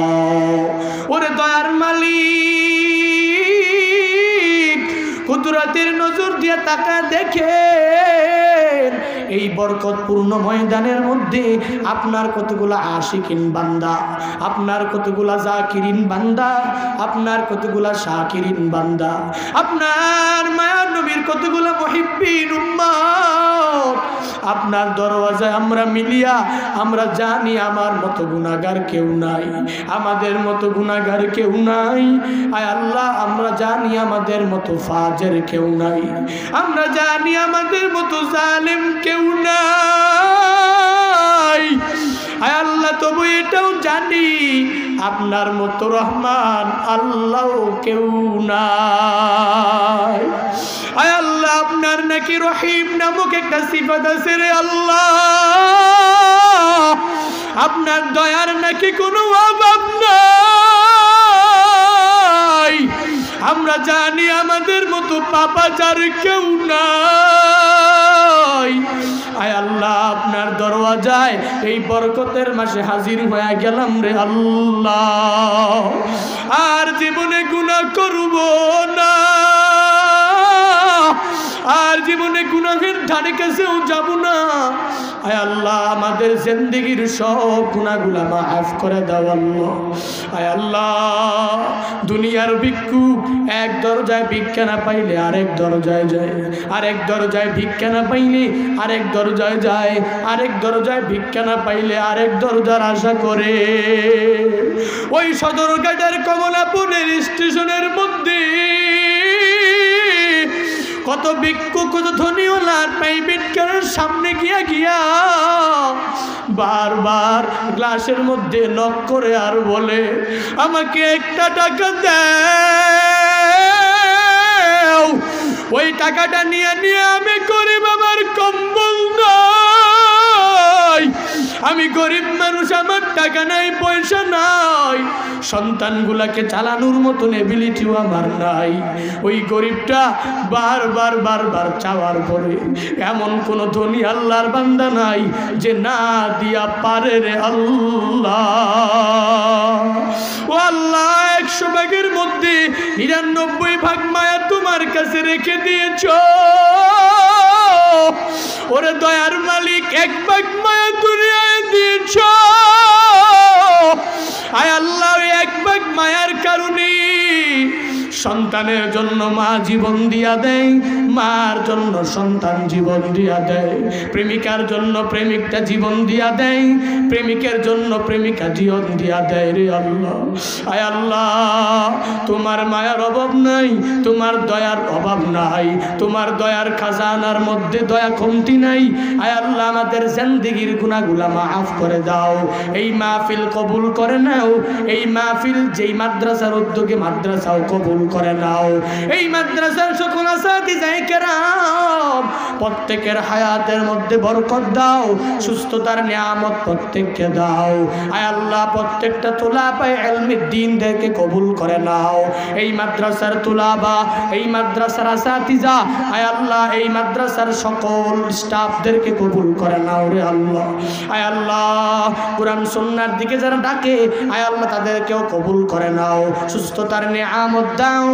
ওরে দয়ার মালিক, কুদরতের নজর দিয়ে তাকা দেখেন এই বরকতপূর্ণ ময়দানের মধ্যে আপনার কতগুলা আশিকিন বান্দা, আপনার কতগুলা জাকিরিন বান্দা, আপনার কতগুলা শাকিরিন বান্দা, আপনার মায়ার নবীর কতগুলা মুহিব্বিন উম্মত। আপনার দরওয়াজায় আমরা মিলিয়া আমরা জানি আমার মতো গুনাহগার কেউ নাই, আমাদের মতো গুনাহগার কেউ নাই। আয় আল্লাহ, আমরা জানি আমাদের মতো ফাজের কেউ নাই, আমরা জানি আমাদের মতো জালেম কেউ নাই। আয় আল্লাহ, তবু এটাও জানি আপনার মতো রহমান আল্লাহ কেউ নাই। আয় আল্লাহ, আপনার নাকি রহিম নামক একটা সিফাত আছে রে আল্লাহ। আপনার দয়ার নাকি কোনো অভাব নাই। আমরা জানি আমাদের মতো পাপাচার কেউ নাই। আয় আল্লাহ, আপনার দরওয়াজা যায় এই বরকতের মাসে হাজির হয়ে গেলাম রে আল্লাহ, আর জীবনে গুনাহ করব না, আর জীবনে গুনাহের ধারে কাছেও যাব না। আয় আল্লাহ আমাদের জিন্দেগির সব গুনাহগুলো মাফ করে দাও আল্লাহ। আয় আল্লাহ দুনিয়ার ভিক্ষুক এক দরজায় ভিক্ষা না পাইলে আরেক দরজায় যায়, আরেক দরজায় ভিক্ষা না পাইলে আরেক দরজায় যায়, আরেক দরজায় ভিক্ষা না পাইলে আরেক দরজার আশা করে। ওই সদরঘাটের কমলাপুরের স্টেশনের মধ্যে কত ভিক্ষুক কত ধনীওয়ালার প্রাইভেট কারের সামনে গিয়া বারবার গ্লাসের মধ্যে নক করে আর বলে আমাকে একটা টাকা দাও। ওই টাকাটা নিয়ে আমি গরিব, আমার কম্বল নাই, আমি গরিব মানুষ, আমার টাকা নাই, পয়সা নাই, সন্তানগুলাকে চালানোর মতন এবিলিটিও আমার নাই। ওই গরিবটা বারবার বারবার চাওয়ার পরে এমন কোন ধনী আল্লাহর বান্দা নাই যে না দিয়া পারে রে আল্লাহ। ও আল্লাহ 100 ভাগের মধ্যে 99 ভাগ মায়া তোমার কাছে রেখে দিয়েছ। ওরে দয়ার মালিক 1 ভাগ মায়া দুনিয়ায় দিয়েছ। আয় আল্লাহ 1 ভাগ মায়ার কারণে সন্তানের জন্য মা জীবন দিয়া দেয়, মার জন্য সন্তান জীবন দিয়া দেয়, প্রেমিকার জন্য প্রেমিকটা জীবন দিয়া দেয়, প্রেমিকের জন্য প্রেমিকা জীবন দিয়া দেয় রে আল্লাহ। আয় আল্লাহ তোমার মায়ার অভাব নাই, তোমার দয়ার অভাব নাই, তোমার দয়ার খাজানার মধ্যে দয়া কমতি নাই। আয় আল্লাহ আমাদের জিন্দেগির গুনাহগুলা মাফ করে দাও। এই মাহফিল কবুল করে নাও, এই মাহফিল যেই মাদ্রাসার উদ্যোগে মাদ্রাসাও কবুল করে নাও। এই মাদ্রাসার সকল আসাতিজায়ে কেরাম প্রত্যেকের হায়াতের মধ্যে বরকত দাও, সুস্থতার নিয়ামত প্রত্যেককে দাও। আয় আল্লাহ প্রত্যেকটা তুলাবা ইলমে দ্বীনদেরকে কবুল করে নাও। এই মাদ্রাসার তুলাবা, এই মাদ্রাসার আসাতিজা, আয় আল্লাহ এই মাদ্রাসার সকল স্টাফদেরকে কবুল করে নাও রে আল্লাহ। আয় আল্লাহ কুরআন সুন্নাহর দিকে যারা ডাকে আয় আল্লাহ তাদেরকেও কবুল করে নাও, সুস্থতার নিয়ামত দাও।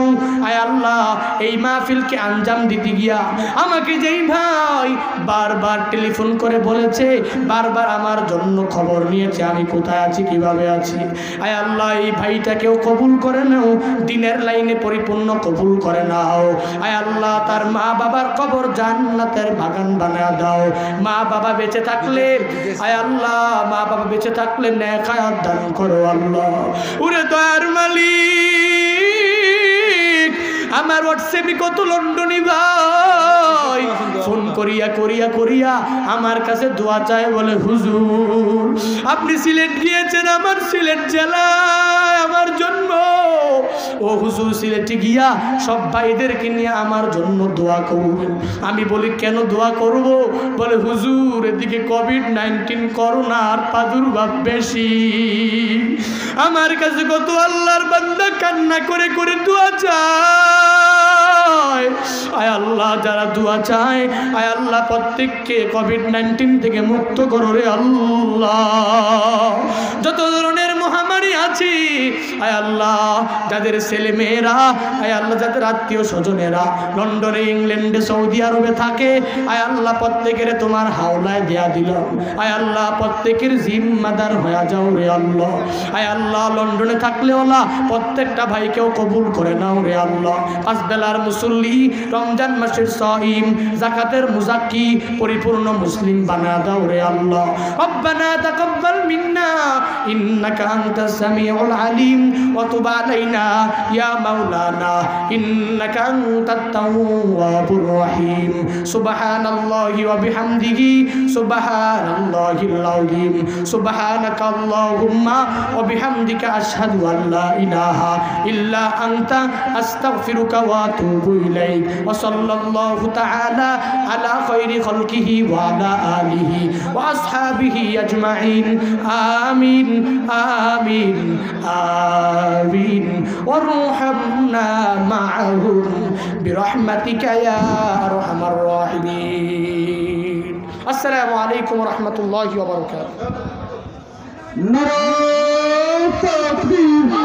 আয় আল্লাহ এই মাহফিলকে আঞ্জাম দিতে গিয়া আমাকে যেই ভাই বারবার টেলিফোন করে বলেছে, বারবার আমার জন্য খবর নিয়েছে আমি কোথায় আছি কিভাবে আছি, আয় আল্লাহ এই ভাইটাকেও কবুল করে নাও, দিনের লাইনে পরিপূর্ণ কবুল করে নাও। আয় আল্লাহ তার মা বাবার কবর জান্নাতের বাগান বানায় দাও। মা বাবা বেঁচে থাকলে আয় আল্লাহ মা বাবা বেঁচে থাকলে নেক হায়াত দান করো আল্লাহ। ওরে দয়ার মালিক আমার হোয়াটসঅ্যাপে কত লন্ডনী ভাই ফোন করিয়া করিয়া করিয়া আমার কাছে দোয়া চায়, বলে হুজুর আপনি সিলেট গিয়েছেন, আমার সিলেট জেলায় আমার জন্য, ও হুজুর সিলেটে গিয়া সব ভাইদেরকে নিয়ে আমার জন্য দোয়া করবেন। আমি বলি কেন দোয়া করব? বলে হুজুর এদিকে কোভিড-19 করোনার প্রাদুর্ভাব বেশি, আমার কাছে কত আল্লাহর বান্দা কান্না করে করে দোয়া চায়। আয় আল্লাহ যারা দোয়া চায় আয় আল্লাহ প্রত্যেককে কোভিড-19 থেকে মুক্ত করো রে আল্লাহ। যত ধরনের মহামারী আছে আয় আল্লাহ যাদের ছেলে মেয়েরা আয় আল্লাহ যাদের আত্মীয় স্বজনেরা লন্ডনে ইংল্যান্ডে সৌদি আরবে থাকে আয় আল্লাহ প্রত্যেকের তোমার হাওলায় দেয়া দিলাম। আয় আল্লাহ প্রত্যেকের জিম্মাদার হয়ে যাও রে আল্লাহ। আয় আল্লাহ লন্ডনে থাকলে ওলা প্রত্যেকটা ভাইকেও কবুল করে নাও রে আল্লাহ। 5 বেলার মুসল্লি, রমজান মাসের সাইম, যাকাতের মুজাক্কি, পরিপূর্ণ মুসলিম বানা দাও রে আল্লাহ। রব্বানা তাকাব্বাল মিন্না ইন্নাকা আনতাস সামিউল আলিম ওয়া তুব আলাইনা ইয়া মাওলানা ইন্নাকা আনতাত তাওয়াবুর রহিম। সুবহানাল্লাহি ওয়া বিহামদিহি সুবহানাল্লাহিল আযীম। সুবহানাকা আল্লাহুম্মা ওয়া বিহামদিকা আশহাদু আল্লা ইলাহা ইল্লা আনতা আস্তাগফিরুকা ওয়া আতুবু ইলাইক। ওয়া সাল্লাল্লাহু তাআলা আলা খায়রি খালকিহি ওয়া আলা আলিহি ওয়া আসহাবিহি আজমাইন। আমিন আমিন আমিন। ওয়ারহামনা মা'হুম বিরহমাতিকা ইয়া আরহামার রাহিমিন। আসসালামু আলাইকুম। আলাইকুম ওয়া রাহমাতুল্লাহি ওয়া বারাকাতুহু। নারে তাকবীর।